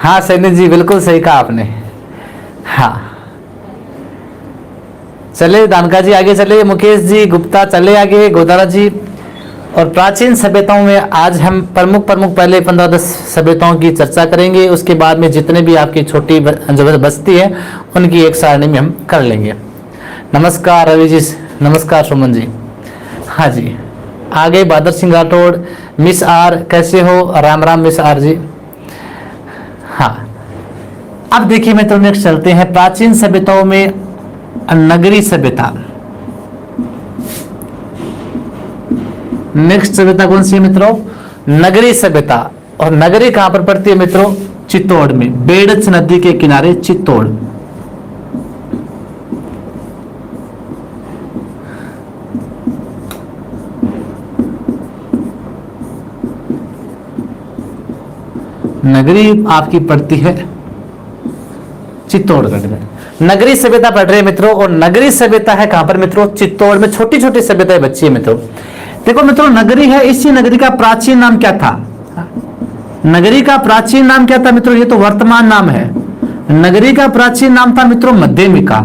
हाँ सैनी जी, बिल्कुल सही कहा आपने। हाँ चले दानका जी आगे चले, मुकेश जी गुप्ता चले आगे, गोदारा जी। और प्राचीन सभ्यताओं में आज हम प्रमुख प्रमुख पहले 15-10 सभ्यताओं की चर्चा करेंगे, उसके बाद में जितने भी आपकी छोटी जो बस्ती है उनकी एक सारणी में हम कर लेंगे। नमस्कार रवि जी, नमस्कार सुमन जी। हाँ जी आगे बहादुर सिंह राठौड़, मिस आर कैसे हो, Ram Ram miss R G. हाँ अब देखिए मित्रों नेक्स्ट चलते हैं प्राचीन सभ्यताओं में नगरी सभ्यता। नेक्स्ट सभ्यता कौन सी है मित्रों? नगरी सभ्यता। और नगरी कहां पर पड़ती है मित्रों? चित्तौड़ में, बेड़च नदी के किनारे चित्तौड़। नगरी आपकी पड़ती है चित्तौड़गढ़ में। नगरी सभ्यता पढ़ रहे हैं मित्रों, और नगरी सभ्यता है कहां पर मित्रों? चित्तौड़ में। छोटी छोटी सभ्यताएं बच्ची है मित्रों। देखो मित्रों नगरी है, इसी नगरी का प्राचीन नाम क्या था? नगरी का प्राचीन नाम क्या था मित्रों? ये तो वर्तमान नाम है। नगरी का प्राचीन नाम था मित्रों मध्यमिका,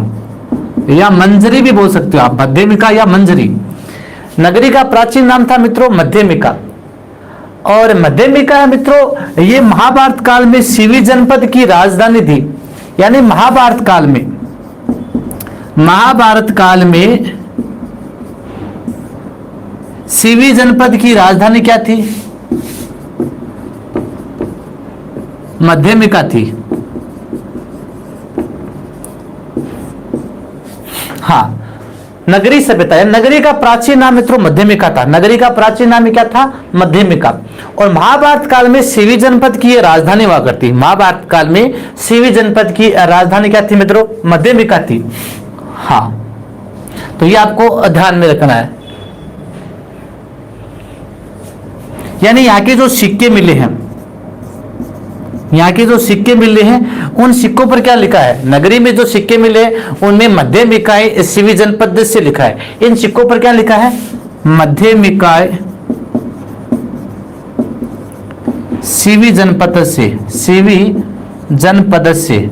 या मंजरी भी बोल सकते हो आप, मध्यमिका या मंजरी। नगरी का प्राचीन नाम था मित्रों मध्यमिका। और मध्यमिका मित्रों ये महाभारत काल में सीवी जनपद की राजधानी थी। यानी महाभारत काल में सीवी जनपद की राजधानी क्या थी? मध्यमिका थी। हाँ नगरी सभ्यता है। नगरी का प्राचीन नाम मित्रों मध्यमिका था। नगरी का प्राचीन नाम क्या था? मध्यमिका। और महाभारत काल में सीवी जनपद की राजधानी हुआ करती। महाभारत काल में सीवी जनपद की राजधानी क्या थी मित्रों? मध्यमिका थी। हाँ तो ये आपको ध्यान में रखना है। यानी यहाँ के जो सिक्के मिले हैं, यहाँ के जो सिक्के मिले हैं उन सिक्कों पर क्या लिखा है? नगरी में जो सिक्के मिले उनमें मध्यमिकाय सीवी जनपद से लिखा है। इन सिक्कों पर क्या लिखा है? मध्यमिकाय सीवी जनपद से, सीवी जनपद से।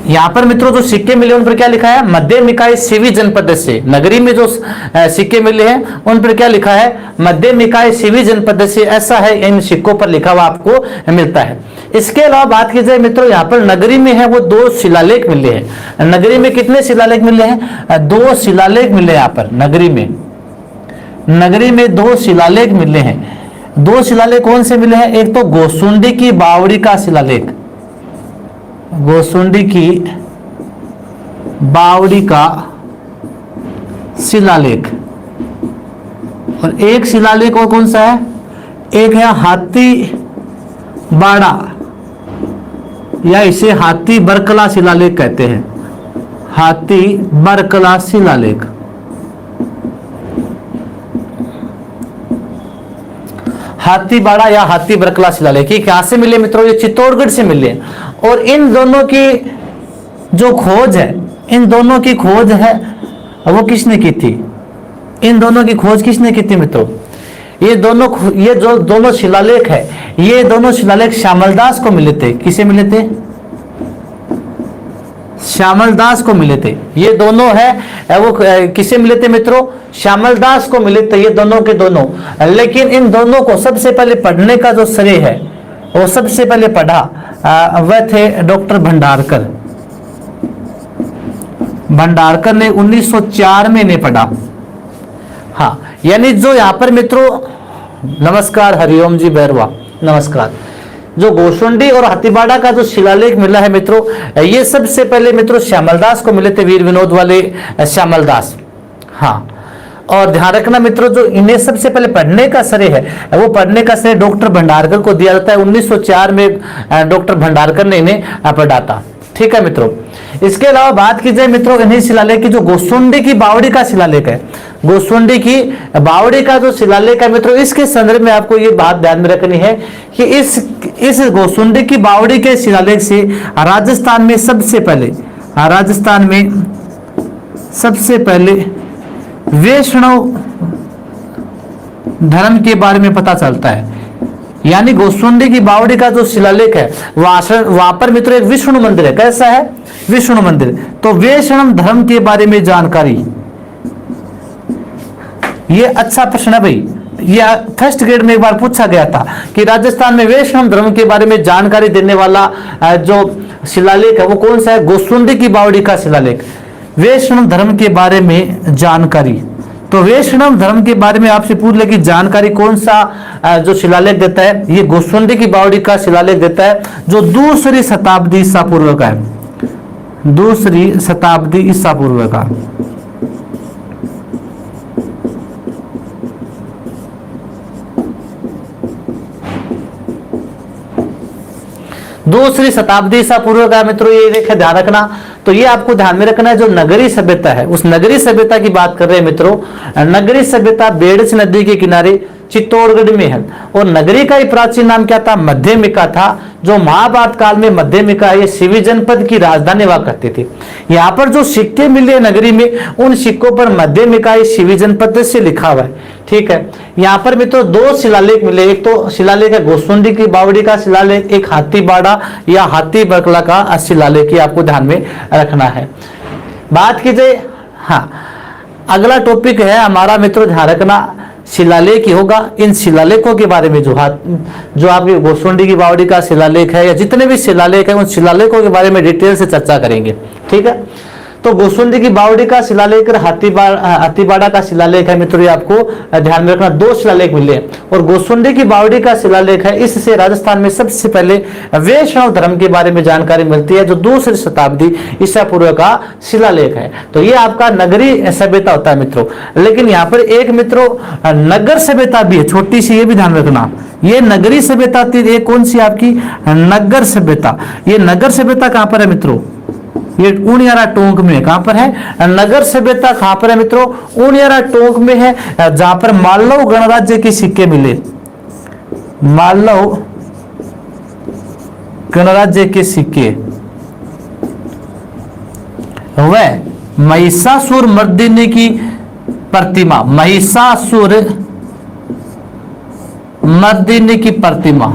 यहां पर मित्रों जो सिक्के मिले उन पर क्या लिखा है? मध्यमिकाय सीवी जनपद से। नगरी में जो सिक्के मिले हैं उन पर क्या लिखा है? मध्यमिकाय सीवी जनपद से। ऐसा है इन सिक्कों पर लिखा हुआ आपको मिलता है। इसके अलावा बात की जाए मित्रों यहाँ पर नगरी में है वो 2 शिलालेख मिले हैं। नगरी में कितने शिलालेख मिले हैं? 2 शिलालेख मिले यहाँ पर नगरी में। नगरी में 2 शिलालेख मिले हैं। 2 शिलालेख कौन से मिले हैं? एक तो गोसुंडी की बावड़ी का शिलालेख, गोसुंडी की बावड़ी का शिलालेख। और एक शिलालेख और कौन सा है? एक है हाथी बाड़ा, या इसे हाथी बरकला शिलालेख कहते हैं। हाथी बरकला शिलालेख। हाथीबाड़ा या हाथी बरकला शिलालेख कहां से मिले मित्रों? ये चित्तौड़गढ़ से मिले। और इन दोनों की जो खोज है, इन दोनों की खोज है वो किसने की थी? इन दोनों की खोज किसने की थी मित्रों? ये जो दोनों शिलालेख है, ये दोनों शिलालेख श्यामलदास को मिले थे। किसे मिले थे? श्यामलदास को मिले थे। ये दोनों है वो किसे मिले थे मित्रों? श्यामलदास को मिले थे ये दोनों के दोनों। लेकिन इन दोनों को सबसे पहले पढ़ने का जो श्रेय है वो सबसे पहले पढ़ा वह थे डॉक्टर भंडारकर। भंडारकर ने 1904 में इन्हें पढ़ा। हाँ यानी जो यहाँ पर मित्रों, नमस्कार हरिओम जी बैरवा, नमस्कार। जो गोसुंडी और हाथीबाड़ा का जो शिलालेख मिला है मित्रों, ये सबसे पहले मित्रों श्यामलदास को मिले थे, वीर विनोद वाले श्यामलदास। हाँ और ध्यान रखना मित्रों, जो इन्हें सबसे पहले पढ़ने का श्रेय है वो पढ़ने का श्रेय डॉक्टर भंडारकर को दिया जाता है। 1904 में डॉक्टर भंडारकर ने इन्हें पढ़ा था। ठीक है मित्रों। इसके अलावा बात की जाए मित्रों इन्हीं शिलालेख की, जो गोसुंडी की बावड़ी का शिलालेख है, गोसुंडी की बावड़ी का जो शिलालेख है मित्रों, इसके संदर्भ में आपको ये बात ध्यान में रखनी है कि इस गोसुंडी की बावड़ी के शिलालेख से राजस्थान में सबसे पहले वैष्णव धर्म के बारे में पता चलता है। यानी गोसुंडी की बावड़ी का जो शिलालेख है वहां पर मित्रों एक विष्णु मंदिर है। कैसा है? विष्णु मंदिर। तो वैष्णव धर्म के बारे में जानकारी, ये अच्छा प्रश्न है भाई। यह फर्स्ट ग्रेड में एक बार पूछा गया था कि राजस्थान में वैष्णव धर्म के बारे में जानकारी देने वाला जो शिलालेख है वो कौन सा है? गोसुंडी की बावड़ी का शिलालेख। वैष्णव धर्म के बारे में जानकारी, तो वैष्णव धर्म के बारे में आपसे पूछ ले कि जानकारी कौन सा जो शिलालेख देता है? ये गोसुंडी की बावड़ी का शिलालेख देता है जो दूसरी शताब्दी ईसा पूर्व का है। दूसरी शताब्दी ईसा पूर्व का। दूसरी शताब्दी ईसा पूर्व का मित्रों, ये रेखा ध्यान रखना। तो ये आपको ध्यान में रखना है, जो नगरी सभ्यता है उस नगरी सभ्यता की बात कर रहे हैं मित्रों। नगरी सभ्यता बेड़च नदी के किनारे चित्तौड़गढ़ में है। और नगरी का ही प्राचीन नाम क्या था? मध्यमिका था, जो महाभारत काल में मध्यमिका ये शिवी जनपद की राजधानी हुआ करती थी। यहाँ पर जो सिक्के मिले नगरी में, उन सिक्कों पर मध्यमिका ये शिवी जनपद से लिखा हुआ है। ठीक है, यहाँ पर मित्रों दो शिलालेख मिले। एक तो शिलालेख है गोसुंडी की बावड़ी का शिलालेख, एक हाथीबाड़ा या हाथी बकला का शिलालेख, ये आपको ध्यान में रखना है। बात की जाए, हाँ, अगला टॉपिक है हमारा मित्रों, ध्यान रखना, शिलालेख ही होगा। इन शिलालेखों के बारे में जो आपके गोसुंडी की बावड़ी का शिलालेख है या जितने भी शिलालेख है उन शिलालेखों के बारे में डिटेल से चर्चा करेंगे। ठीक है, तो गोसुंडी की बावड़ी का शिलालेख, हाथीबाड़ा का शिलालेख है मित्रों, ये आपको ध्यान में रखना। दो शिलालेख मिले और गोसुंडी की बावड़ी का शिलालेख है, इससे राजस्थान में सबसे पहले वैष्णव धर्म के बारे में जानकारी मिलती है, जो दूसरी शताब्दी ईसा पूर्व का शिलालेख है। तो ये आपका नगरी सभ्यता होता है मित्रों। लेकिन यहाँ पर एक मित्रों नगर सभ्यता भी है, छोटी सी, ये भी ध्यान रखना। ये नगरी सभ्यता थी, ये कौन सी आपकी? नगर सभ्यता। ये नगर सभ्यता कहां पर है मित्रों? ये उनियारा टोंक में। कहां पर है? नगर सभ्यता कहां पर है मित्रों? उनियारा टोंक में है, जहां पर मालव गणराज्य के सिक्के मिले। मालव गणराज्य के सिक्के, वह महिषासुर मर्दिनी की प्रतिमा, महिषासुर मर्दिनी की प्रतिमा,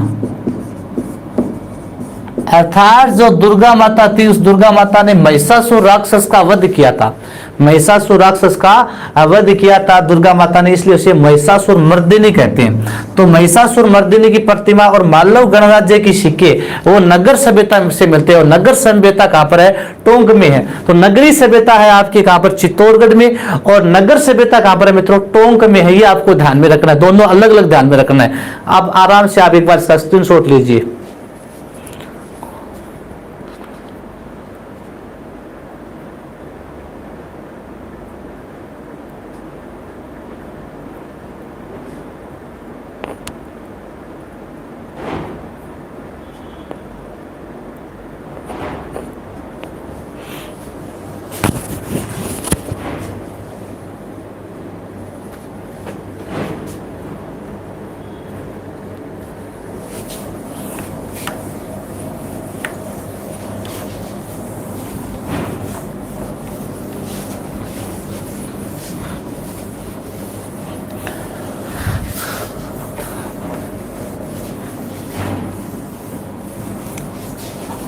अर्थात जो दुर्गा माता थी, उस दुर्गा माता ने महिषासुर राक्षस का वध किया था। महिषासुर राक्षस का वध किया था दुर्गा माता ने, इसलिए उसे महिषासुर मर्दिनी कहते हैं। तो महिषासुर मर्दिनी की प्रतिमा और मालव गणराज्य की सिक्के वो नगर सभ्यता से मिलते हैं। और नगर सभ्यता कहां पर है? टोंक में है। तो नगरी सभ्यता है आपकी कहां पर? चित्तौड़गढ़ में। और नगर सभ्यता कहां पर है मित्रों? टोंक में है। ये आपको ध्यान में रखना है, दोनों अलग अलग ध्यान में रखना है। आप आराम से आप एक बार स्क्रीनशॉट लीजिए।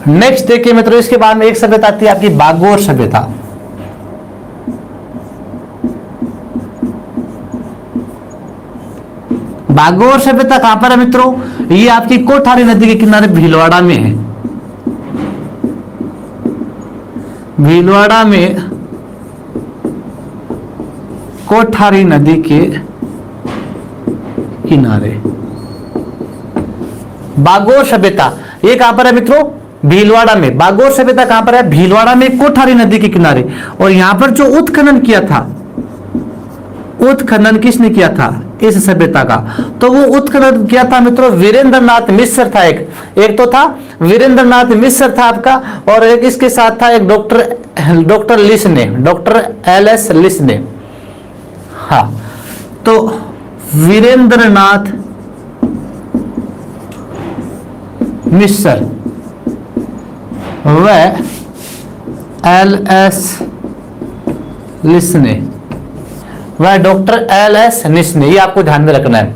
नेक्स्ट देखिए मित्रों, इसके बाद में एक सभ्यता आती है आपकी बागोर सभ्यता। बागोर सभ्यता कहां पर है मित्रों? ये आपकी कोठारी नदी के किनारे भीलवाड़ा में है। भीलवाड़ा में कोठारी नदी के किनारे बागोर सभ्यता, ये कहां पर है मित्रों? भीलवाड़ा में। बागोर सभ्यता कहां पर है? भीलवाड़ा में, कोठारी नदी के किनारे। और यहां पर जो उत्खनन किया था, उत्खनन किसने किया था इस सभ्यता का? तो वो उत्खनन किया था मित्रों वीरेंद्रनाथ मिश्र था। एक तो था वीरेंद्रनाथ मिश्र था आपका, और एक इसके साथ था एक डॉक्टर लिस ने, डॉक्टर LS लिस ने। हाँ, तो वीरेंद्रनाथ मिश्र वह LS लिस ने, वह डॉक्टर LS लिस ने, ये आपको ध्यान में रखना है।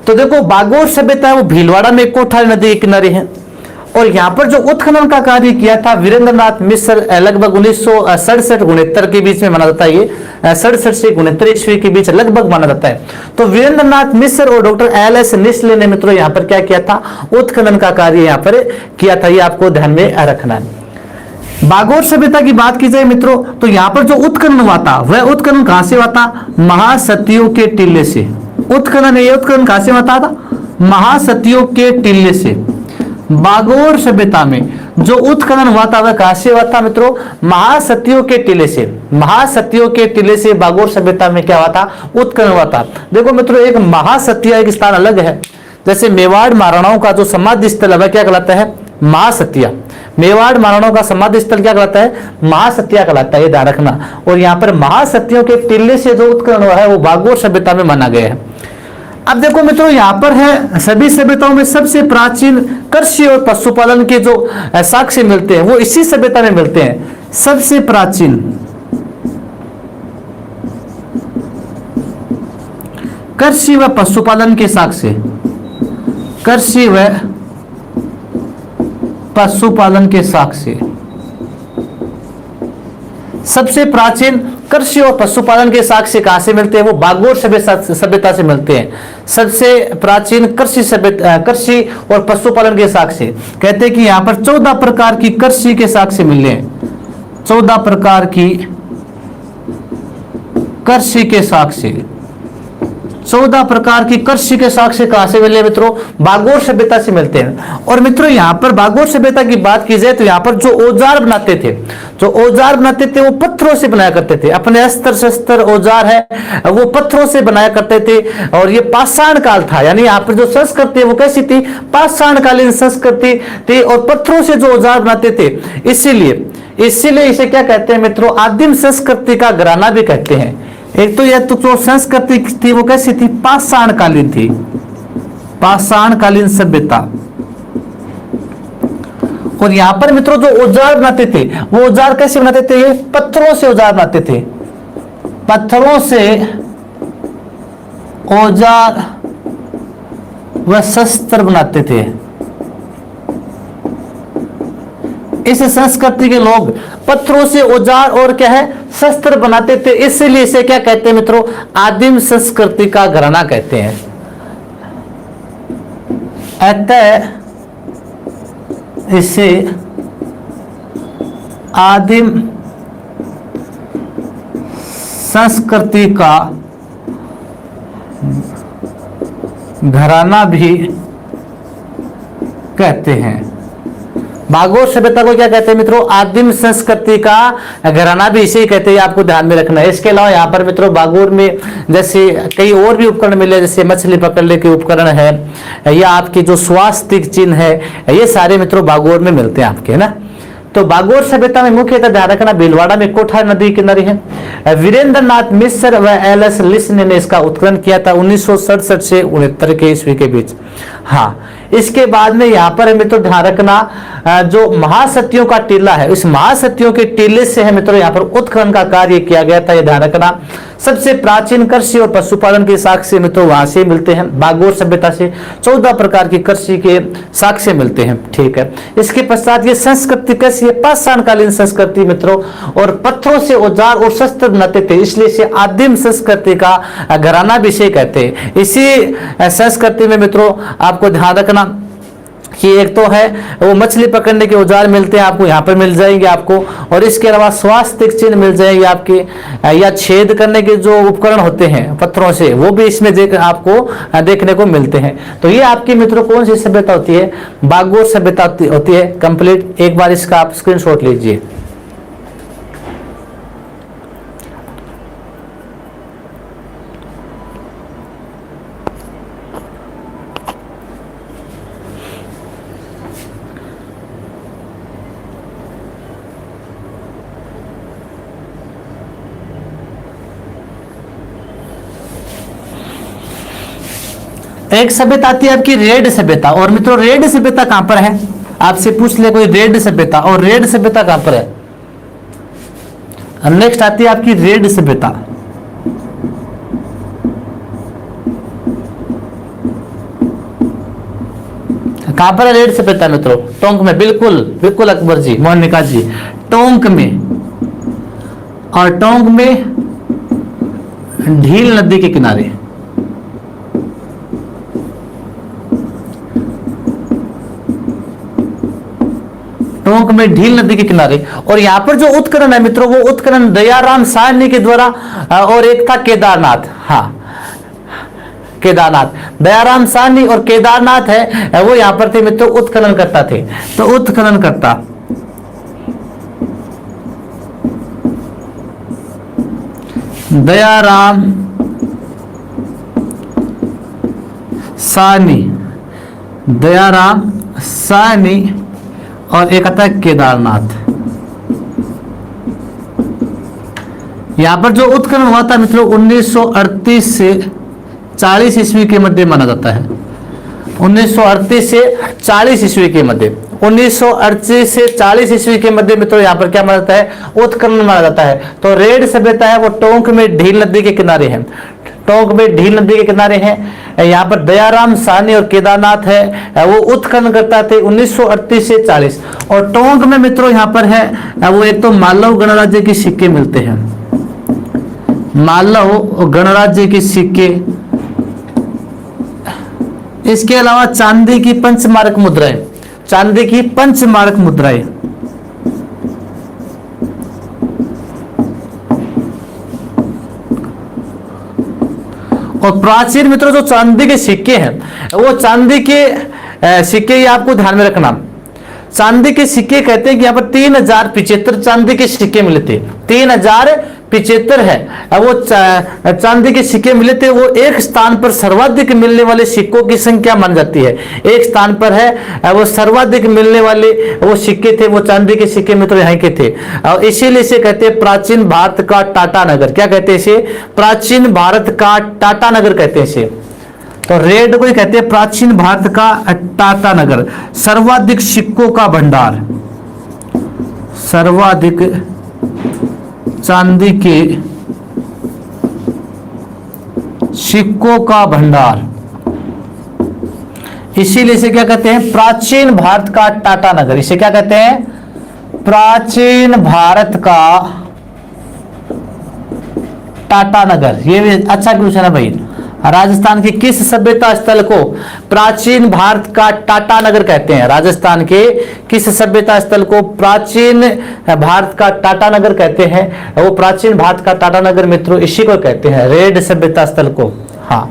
तो देखो बागोर सभ्यता है वो भीलवाड़ा में कोठारी नदी के किनारे है। और यहाँ पर जो उत्खनन का कार्य किया था वीरेंद्रनाथ मिश्र लगभग 1967-69 के बीच में माना जाता है। ये 67 से 69 ईस्वी के बीच लगभग माना जाता है। तो वीरेंद्रनाथ मिश्र और डॉक्टर एल.एस. निस्ले ने मित्रों यहाँ पर क्या किया था, उत्खनन का कार्य यहाँ पर किया था। ये आपको ध्यान में रखना है। बागोर सभ्यता की बात की जाए मित्रों तो यहाँ पर जो उत्खनन हुआ था वह उत्खनन कहां से हुआ था, महासतियों के टीले से। उत्खनन ये उत्खनन कहां से हुआ था, महासतियों के टीले से। बागोर सभ्यता में जो उत्खनन हुआ था वह कहां से हुआ था मित्रों, महासतियों के टीले से। महासतियों के टीले से बागोर सभ्यता में क्या हुआ था, उत्खनन हुआ था। देखो मित्रों एक महासतिया एक स्थान अलग है, जैसे मेवाड़ महाराणाओं का जो समाधि स्थल है वह क्या कहलाता है, महासतिया। मेवाड़ महाराणाओं का समाधि स्थल क्या कहलाता है, महासतिया कहलाता है, ये ध्यान रखना। और यहाँ पर महासतियों के टीले से जो उत्खनन हुआ है वो बागोर सभ्यता में माना गया है। अब देखो मित्रों यहाँ पर है सभी सभ्यताओं में सबसे प्राचीन कृषि और पशुपालन के जो साक्ष्य मिलते हैं वो इसी सभ्यता में मिलते हैं। सबसे प्राचीन कृषि व पशुपालन के साक्ष्य, कृषि व पशुपालन के साक्ष्य, सबसे प्राचीन कृषि और पशुपालन के साक्ष्य कहां से मिलते हैं, वो बागोर सभ्यता से मिलते हैं। सबसे प्राचीन कृषि और पशुपालन के साक्ष्य कहते हैं कि यहां पर 14 प्रकार की कृषि के साक्ष्य मिले हैं। 14 प्रकार की कृषि के साक्ष्य, 14 प्रकार की कृषि के साक्ष्य कहां से मिले मित्रों, बागोर सभ्यता से मिलते हैं। और मित्रों यहाँ पर बागोर सभ्यता की बात की जाए तो यहाँ पर जो औजार बनाते थे, जो औजार बनाते थे वो पत्थरों से बनाया करते थे। अपने अस्त्र शस्त्र औजार है वो पत्थरों से बनाया करते थे। और ये पाषाण काल था, यानी यहाँ पर जो संस्कृति है वो कैसी थी, पाषाण कालीन संस्कृति थी और पत्थरों से जो औजार बनाते थे। इसीलिए इसे क्या कहते हैं मित्रों, आदिम संस्कृति का घराना भी कहते हैं। एक तो यह तो जो संस्कृति थी वो कैसी थी, पाषाण कालीन थी, पाषाण कालीन सभ्यता। और यहां पर मित्रों जो औजार बनाते थे वो औजार कैसे बनाते थे, ये पत्थरों से औजार बनाते थे। पत्थरों से औजार व शस्त्र बनाते थे। इस संस्कृति के लोग पत्थरों से औजार और क्या है, शस्त्र बनाते थे। इसलिए इसे क्या कहते हैं मित्रों, आदिम संस्कृति का घराना कहते हैं। अतः इसे आदिम संस्कृति का घराना भी कहते हैं। बागोर सभ्यता को क्या कहते हैं मित्रों, आदिम संस्कृति का घराना भी इसे ही कहते हैं। आपको ध्यान में रखना है। इसके अलावा यहाँ पर मित्रों बागोर में जैसे कई और भी उपकरण मिले, जैसे मछली पकड़ने के उपकरण है या आपके जो स्वास्थ्य चिन्ह है, ये सारे मित्रों बागोर में मिलते हैं आपके, है ना। तो बागोर सभ्यता में मुख्यतः ध्यान रखना भीलवाड़ा में कोठारी नदी किनारे है। वीरेंद्रनाथ मिश्र व एल.एस. निस्ले ने इसका उत्खनन किया था 1967 से 69 के ईस्वी के बीच। हाँ, इसके बाद में यहाँ पर है मित्रों ध्यान रखना जो महासतियों का टीला है, उस महासतियों के टीले से है मित्रों यहाँ पर उत्खनन का कार्य किया गया था। ये ध्यान रखना। सबसे प्राचीन कृषि और पशुपालन के साक्ष्य मित्रों वहां से मिलते हैं, बागोर सभ्यता से 14 प्रकार की कृषि के साक्ष्य मिलते हैं। ठीक है। इसके पश्चात ये संस्कृति कैसी है, पाषाण कालीन संस्कृति मित्रों, और पत्थरों से औजार और शस्त्र बनाते थे, इसलिए इसे आदिम संस्कृति का घराना भी इसे कहते हैं। इसी संस्कृति में मित्रों आपको ध्यान रखना कि एक तो है वो मछली पकड़ने के औजार मिलते हैं, आपको यहाँ पर मिल जाएंगे आपको। और इसके अलावा स्वास्थ्य चिन्ह मिल जाएंगे आपके, या छेद करने के जो उपकरण होते हैं पत्थरों से, वो भी इसमें आपको देखने को मिलते हैं। तो ये आपकी मित्रों कौन सी सभ्यता होती है, बागोर सभ्यता होती है कंप्लीट। एक बार इसका आप स्क्रीनशॉट लीजिए। एक सभ्यता आती है आपकी रेड सभ्यता। और मित्रों रेड सभ्यता कहां पर है, आपसे पूछ ले कोई रेड सभ्यता, और रेड सभ्यता कहां पर है। नेक्स्ट आती है आपकी रेड सभ्यता। कहां पर रेड सभ्यता मित्रों? टोंक में, बिल्कुल बिल्कुल अकबर जी, मोहन जी, टोंक में। और टोंक में ढील नदी के किनारे। टोंक में ढील नदी के किनारे। और यहां पर जो उत्खनन है मित्रों, वो उत्खनन दयाराम साहनी के द्वारा, और एक था केदारनाथ। हाँ, केदारनाथ, दयाराम साहनी और केदारनाथ है वो यहां पर थे मित्रों, उत्खनन करता थे। तो उत्खनन करता दयाराम साहनी, दयाराम साहनी, और एक आता है केदारनाथ। यहां पर जो उत्खनन हुआ था मित्रों 1938 से 40 ईस्वी के मध्य माना जाता है। 1938 से 40 ईस्वी के मध्य, 1938 से 40 ईस्वी के मध्य मित्रों यहां पर क्या माना जाता है? उत्खनन माना जाता है। तो रेड सभ्यता है वो टोंक में ढील नदी के किनारे है। टोंक में ढील नदी के किनारे हैं। यहाँ पर दयाराम साहनी और केदारनाथ है वो उत्खनन करता थे 1938 से 40। और टोंक में मित्रों यहाँ पर है वो एक तो मालव गणराज्य के सिक्के मिलते हैं, मालव गणराज्य के सिक्के। इसके अलावा चांदी की पंचमारक मुद्राएं, चांदी की पंचमारक मुद्राएं। और प्राचीन मित्रों जो चांदी के सिक्के हैं वो चांदी के सिक्के, ये आपको ध्यान में रखना, चांदी के सिक्के कहते हैं कि यहाँ पर 3075 चांदी के सिक्के मिले थे। 3075 है वो चांदी के सिक्के मिले थे। वो एक स्थान पर सर्वाधिक मिलने वाले सिक्कों की संख्या मान जाती है। एक स्थान पर है वो सर्वाधिक मिलने वाले वो सिक्के थे, वो चांदी के सिक्के मित्रों यहाँ के थे। और इसीलिए इसे कहते हैं प्राचीन भारत का टाटा नगर। क्या कहते हैं इसे? प्राचीन भारत का टाटा नगर कहते हैं इसे। तो रेड को ही कहते हैं प्राचीन भारत का टाटा नगर। सर्वाधिक सिक्कों का भंडार, सर्वाधिक चांदी के सिक्कों का भंडार, इसीलिए इसे क्या कहते हैं? प्राचीन भारत का टाटा नगर। इसे क्या कहते हैं? प्राचीन भारत का टाटा नगर। ये भी अच्छा क्वेश्चन है भाई। राजस्थान की किस सभ्यता स्थल को प्राचीन भारत का टाटा नगर कहते हैं? राजस्थान के किस सभ्यता स्थल को प्राचीन भारत का टाटा नगर कहते हैं? वो प्राचीन भारत का टाटा नगर मित्रों इसी को कहते हैं, रेड सभ्यता स्थल को। हाँ,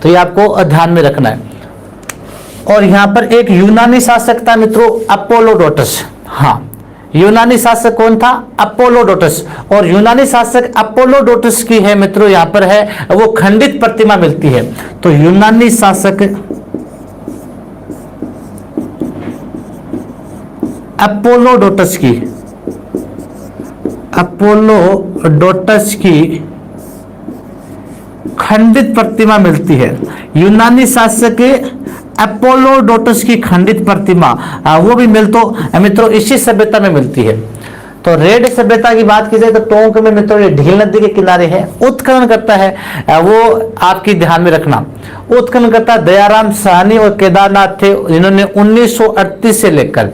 तो ये आपको ध्यान में रखना है। और यहां पर एक यूनानी शासक था मित्रों, अपोलोडोटस। हाँ, यूनानी शासक कौन था? अपोलोडोटस। और यूनानी शासक अपोलोडोटस की है मित्रों यहाँ पर है वो खंडित प्रतिमा मिलती है। तो यूनानी शासक अपोलोडोटस की, अपोलोडोटस की खंडित प्रतिमा मिलती है। यूनानी शासक अपोलोडोटस की खंडित प्रतिमा वो भी मित्रों इसी सभ्यता में मिलती है। तो रेड सभ्यता की बात की जाए तो टोंक में मित्रों ये ढील नदी के किनारे है। उत्खनन करता है वो आपकी ध्यान में रखना, उत्खनन करता दयाराम साहनी और केदारनाथ थे, जिन्होंने 1938 से लेकर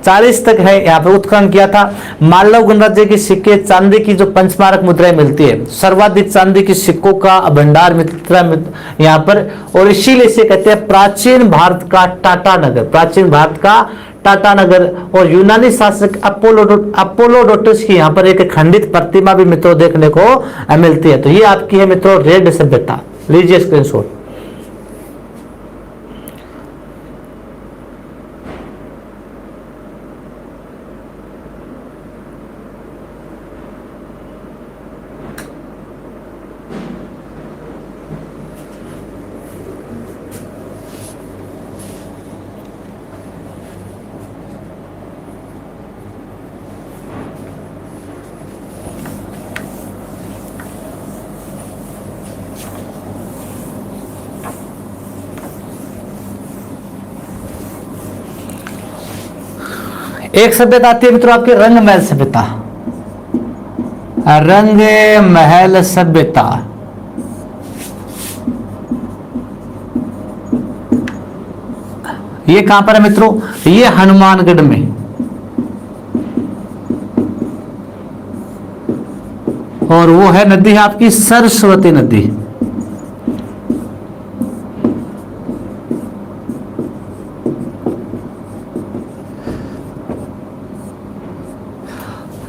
40 तक है यहाँ पे उत्खनन किया था। मालव गणराज्य के सिक्के, चांदी की जो पंचमारक मुद्राएं मिलती है, सर्वाधिक चांदी के सिक्कों का भंडार मिलता है यहाँ पर। और इसीलिए इसे कहते हैं प्राचीन भारत का टाटा नगर, प्राचीन भारत का टाटा नगर। और यूनानी शासक अपोलोडोटस की यहाँ पर एक खंडित प्रतिमा भी मित्रों देखने को मिलती है। तो ये आपकी है मित्रों रेड सभ्यता। लीजिए स्क्रीनशॉट। एक सभ्यता आती है मित्रों आपके रंग महल सभ्यता, रंग महल सभ्यता। ये कहां पर है मित्रों, ये हनुमानगढ़ में, और वो है नदी है आपकी सरस्वती नदी।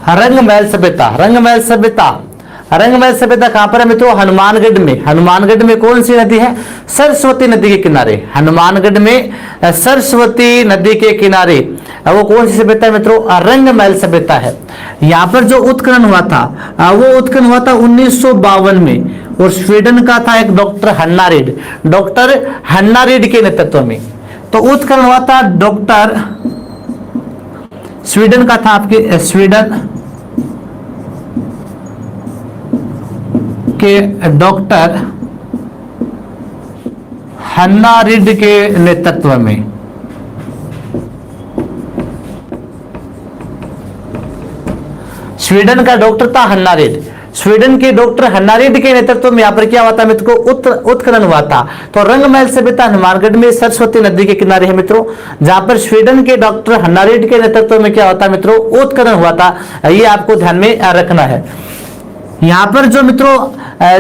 रंगमहल सभ्यता, रंगमहल सभ्यता, रंगमहल सभ्यता कहां पर है मित्रों, हनुमानगढ़ में। हनुमानगढ़ में कौन सी नदी है, सरस्वती नदी के किनारे। हनुमानगढ़ में सरस्वती नदी के किनारे वो कौन सी सभ्यता है मित्रों, रंगमहल सभ्यता है। यहां पर जो उत्खनन हुआ था वो उत्खनन हुआ था 1952 में, और स्वीडन का था एक डॉक्टर हन्नारेड, डॉक्टर हन्नारेड के नेतृत्व में। तो उत्खनन हुआ था डॉक्टर, स्वीडन का था आपके, स्वीडन के डॉक्टर हन्नारेड के नेतृत्व में। स्वीडन का डॉक्टर था हन्नारेड, स्वीडन के डॉक्टर हन्नारेड के नेतृत्व में यहाँ पर क्या हुआ था मित्रों, उत्खनन हुआ था। तो रंगमहल सभ्यता हनुमानगढ़ में सरस्वती नदी के किनारे है मित्रों, जहां पर स्वीडन के डॉक्टर हन्नारेड के नेतृत्व में क्या होता मित्रों, उत्खनन हुआ था। ये आपको ध्यान में रखना है। यहाँ पर जो मित्रों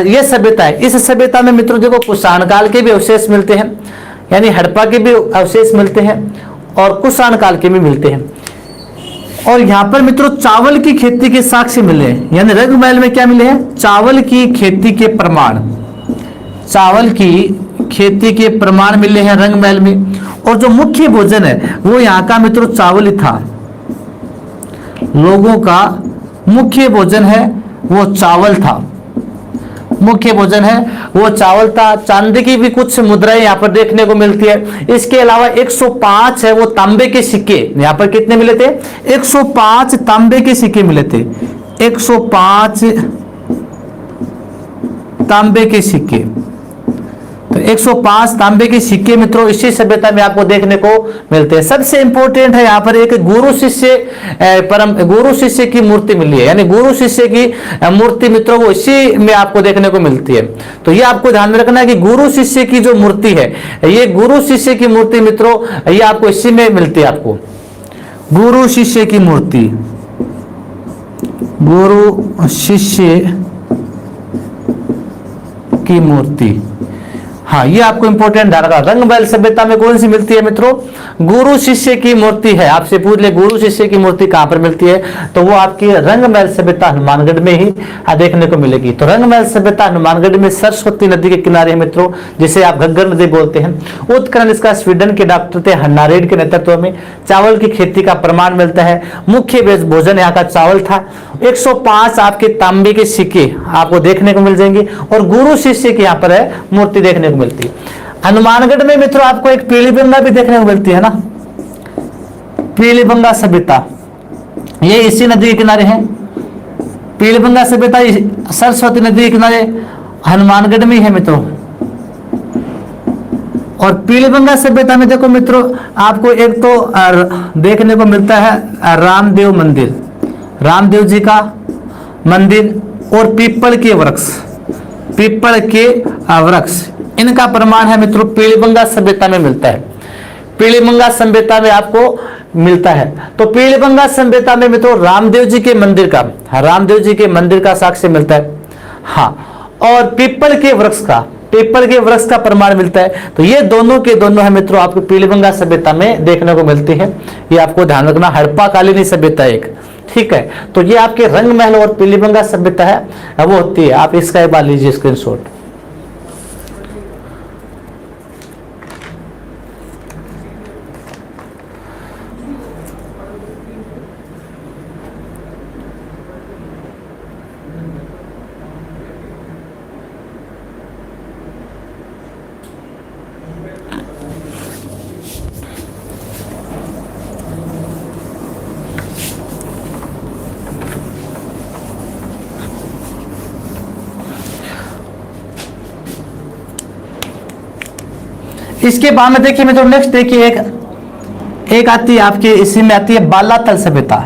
ये सभ्यता है, इस सभ्यता में मित्रों देखो कुषाण काल के भी अवशेष मिलते हैं, यानी हड़प्पा के भी अवशेष मिलते हैं और कुषाण काल के भी मिलते हैं। और यहाँ पर मित्रों चावल की खेती के साक्ष्य मिले हैं, यानी रंगमहल में क्या मिले हैं, चावल की खेती के प्रमाण, चावल की खेती के प्रमाण मिले हैं रंगमहल में। और जो मुख्य भोजन है वो यहाँ का मित्रों चावल ही था, लोगों का मुख्य भोजन है वो चावल था, मुख्य भोजन है वो चावल था। चांदी की भी कुछ मुद्राएं यहाँ पर देखने को मिलती है। इसके अलावा 105 है वो तांबे के सिक्के, यहाँ पर कितने मिले थे, 105 तांबे के सिक्के मिले थे, 105 तांबे के सिक्के। तो 105 तांबे के सिक्के मित्रों इसी सभ्यता में आपको देखने को मिलते हैं। सबसे इंपॉर्टेंट है यहाँ पर एक गुरु शिष्य की मूर्ति मिली है, यानी गुरु शिष्य की मूर्ति मित्रों वो इसी में आपको देखने को मिलती है। तो ये आपको ध्यान में रखना है कि गुरु शिष्य की जो मूर्ति है, ये गुरु शिष्य की मूर्ति मित्रों ये आपको इसी में मिलती है। आपको गुरु शिष्य की मूर्ति, गुरु शिष्य की मूर्ति, हाँ ये आपको इंपॉर्टेंट ध्यान रखना। रंगमहल सभ्यता में कौन सी मिलती है मित्रों, गुरु शिष्य की मूर्ति है। आपसे पूछ ले गुरु शिष्य की मूर्ति कहां पर मिलती है, तो वो आपकी रंगमहल सभ्यता हनुमानगढ़ में ही देखने को मिलेगी। तो रंगमहल सभ्यता हनुमानगढ़ में सरस्वती नदी के किनारे है मित्रों, जिसे आप घग्गर नदी बोलते हैं। उत्खनन इसका स्वीडन के डॉक्टर थे हन्नारेड के नेतृत्व में। चावल की खेती का प्रमाण मिलता है, मुख्य भोजन यहाँ का चावल था। 105 आपके तांबे के सिक्के आपको देखने को मिल जाएंगे, और गुरु शिष्य की यहाँ पर है मूर्ति देखने को मिलती है। हनुमानगढ़ में मित्रों आपको एक पीलीबंगा भी देखने को मिलती है ना, पीलीबंगा सभ्यता, ये इसी नदी के किनारे है। पीलीबंगा सभ्यता सरस्वती नदी के किनारे हनुमानगढ़ में है मित्रों। और पीलीबंगा सभ्यता में देखो मित्रों आपको एक तो देखने को मिलता है रामदेव मंदिर, रामदेव जी का मंदिर, और पीपल के वृक्ष, पीपल के वृक्ष, इनका प्रमाण है मित्रों पीलीबंगा सभ्यता में मिलता है। पीलीबंगा सभ्यता में आपको मिलता है। तो पीलीबंगा सभ्यता में मित्रों रामदेव जी के मंदिर का, रामदेव जी के मंदिर का साक्ष्य मिलता है, हाँ, और पीपल के वृक्ष का, पीपल के वृक्ष का प्रमाण मिलता है। तो ये दोनों के दोनों है मित्रों आपको पीलीबंगा सभ्यता में देखने को मिलती है। ये आपको ध्यान रखना, हड़प्पा कालीन सभ्यता एक, ठीक है। तो ये आपके रंगमहल और पीलीबंगा सभ्यता है वो होती है। आप इसका एक बार लीजिए स्क्रीनशॉट। इसके बाद में देखिए मित्रों नेक्स्ट देखिए एक आती है आपके, इसी में आती है बालातल सभ्यता।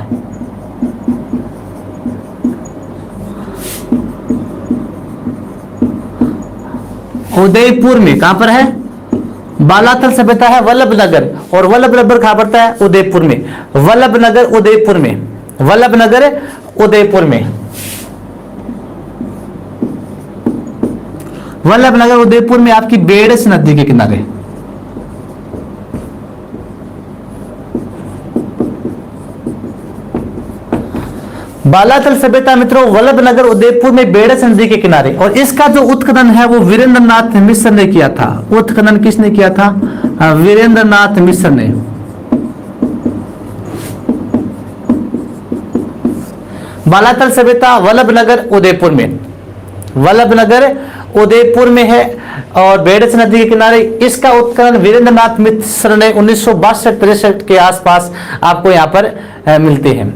उदयपुर में, कहां पर है, बालातल सभ्यता है वल्लभ नगर, और वल्लभ नगर कहां पड़ता है? उदयपुर में। वल्लभ नगर उदयपुर में, वल्लभ नगर उदयपुर में, वल्लभ नगर उदयपुर में आपकी बेडस नदी के किनारे। बालातल सभ्यता मित्रों वल्लभ नगर उदयपुर में बेडस नदी के किनारे, और इसका जो उत्खनन है वो वीरेंद्रनाथ मिश्र ने किया था। उत्खनन किसने किया था? वीरेंद्रनाथ मिश्र ने। बालातल सभ्यता वल्लभ नगर उदयपुर में, वल्लभ नगर उदयपुर में है और बेडस नदी के किनारे। इसका उत्खनन वीरेंद्रनाथ मिश्र ने 1962-63 के आसपास आपको यहां पर मिलते हैं।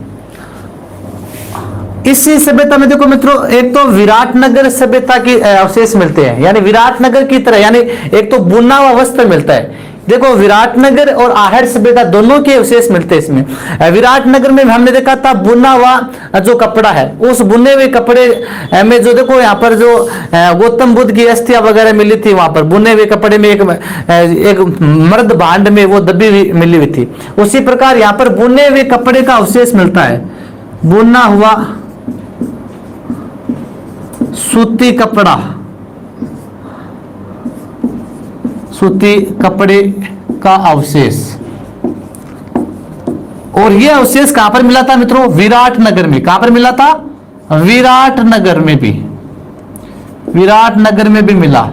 इसी सभ्यता में देखो मित्रों, एक तो विराटनगर सभ्यता की अवशेष मिलते हैं, यानी विराटनगर की तरह, यानी एक तो बुना हुआ वस्त्र मिलता है। देखो विराटनगर और आहड़ सभ्यता दोनों के अवशेष मिलते हैं इसमें। विराटनगर में हमने देखा था बुना हुआ जो कपड़ा है, उस बुने हुए कपड़े में जो देखो यहाँ पर जो गौतम बुद्ध की अस्थियां वगैरह मिली थी, वहां पर बुने हुए कपड़े में एक मर्द भांड में वो दबी हुई मिली हुई थी। उसी प्रकार यहाँ पर बुने हुए कपड़े का अवशेष मिलता है, बुना हुआ सूती कपड़ा, सूती कपड़े का अवशेष। और यह अवशेष कहां पर मिला था मित्रों? विराटनगर में। कहां पर मिला था? विराटनगर में भी, विराटनगर में भी मिला।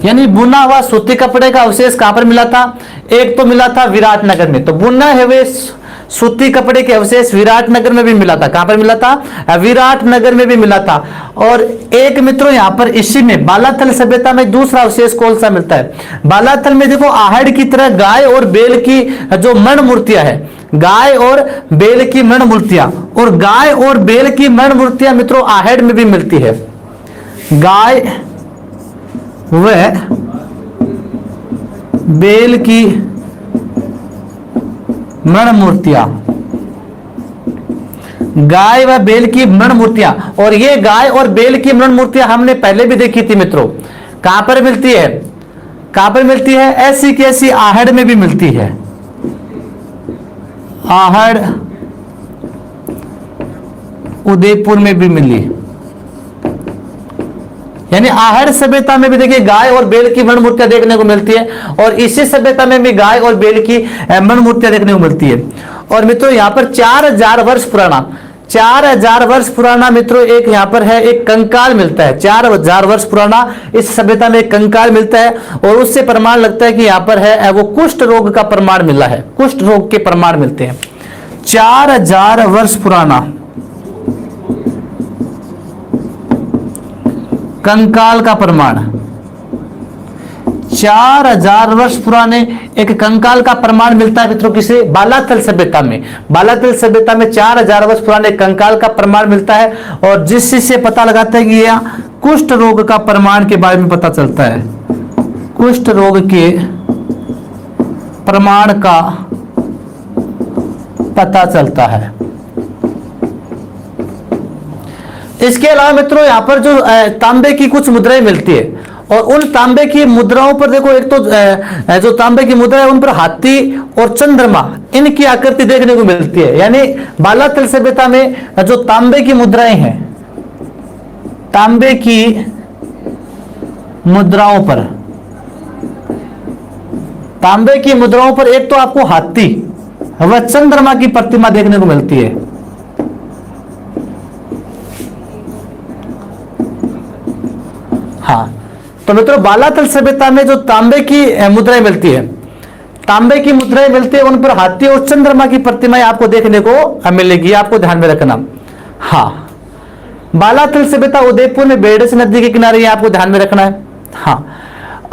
यानी बुना हुआ सूती कपड़े का अवशेष कहां पर मिला था? एक तो मिला था विराटनगर में, तो बुना हुए सूती कपड़े के अवशेष विराटनगर में भी मिला था। कहां पर मिला था? विराटनगर में भी मिला था। और एक मित्रों यहां पर इसी में बालातल सभ्यता में दूसरा अवशेष कौन सा मिलता है? बालातल में देखो आहड़ की तरह गाय और बेल की जो मण मूर्तियां है, गाय और बेल की मण मूर्तियां, और गाय और बेल की मण मूर्तियां मित्रों आहड़ में भी मिलती है। गाय व बेल की मण मूर्तियां, गाय व बेल की मण मूर्तियां, और ये गाय और बेल की मण मूर्तियां हमने पहले भी देखी थी मित्रों। कहां पर मिलती है? कहां पर मिलती है? ऐसी की ऐसी आहड़ में भी मिलती है। आहड़ उदयपुर में भी मिली, यानी आहड़ सभ्यता में भी देखिए गाय और बेल की मण मूर्तियां देखने को मिलती है, और इसी सभ्यता में भी गाय और बेल की मण मूर्तियां देखने को मिलती है। और मित्रों यहाँ पर 4000 वर्ष पुराना, 4000 वर्ष पुराना मित्रों एक यहाँ पर है, एक कंकाल मिलता है। 4000 वर्ष पुराना इस सभ्यता में एक कंकाल मिलता है, और उससे प्रमाण लगता है कि यहाँ पर है वो कुष्ठ रोग का प्रमाण मिला है, कुष्ठ रोग के प्रमाण मिलते हैं। 4000 वर्ष पुराना कंकाल का प्रमाण, 4000 वर्ष पुराने एक कंकाल का प्रमाण मिलता है मित्रों किसे? बालातल सभ्यता में। बालातल सभ्यता में 4000 वर्ष पुराने कंकाल का प्रमाण मिलता है, और जिससे पता लगाता है कि यह कुष्ठ रोग का प्रमाण के बारे में पता चलता है, कुष्ठ रोग के प्रमाण का पता चलता है। इसके अलावा मित्रों यहाँ पर जो तांबे की कुछ मुद्राएं मिलती है, और उन तांबे की मुद्राओं पर देखो, एक तो जो तांबे की मुद्रा है उन पर हाथी और चंद्रमा इनकी आकृति देखने को मिलती है। यानी बालातल सभ्यता में जो तांबे की मुद्राएं हैं, तांबे की मुद्राओं पर, तांबे की मुद्राओं पर एक तो आपको हाथी व चंद्रमा की प्रतिमा देखने को मिलती है। हाँ, तो मित्रों बालातल सभ्यता में जो तांबे की मुद्राएं मिलती है, तांबे की मुद्राएं मिलती है, उन पर हाथी और चंद्रमा की प्रतिमाएं आपको देखने को मिलेगी, आपको ध्यान में रखना। हाँ, बालातल सभ्यता उदयपुर में बेडस नदी के किनारे, ये आपको ध्यान में रखना है। हाँ,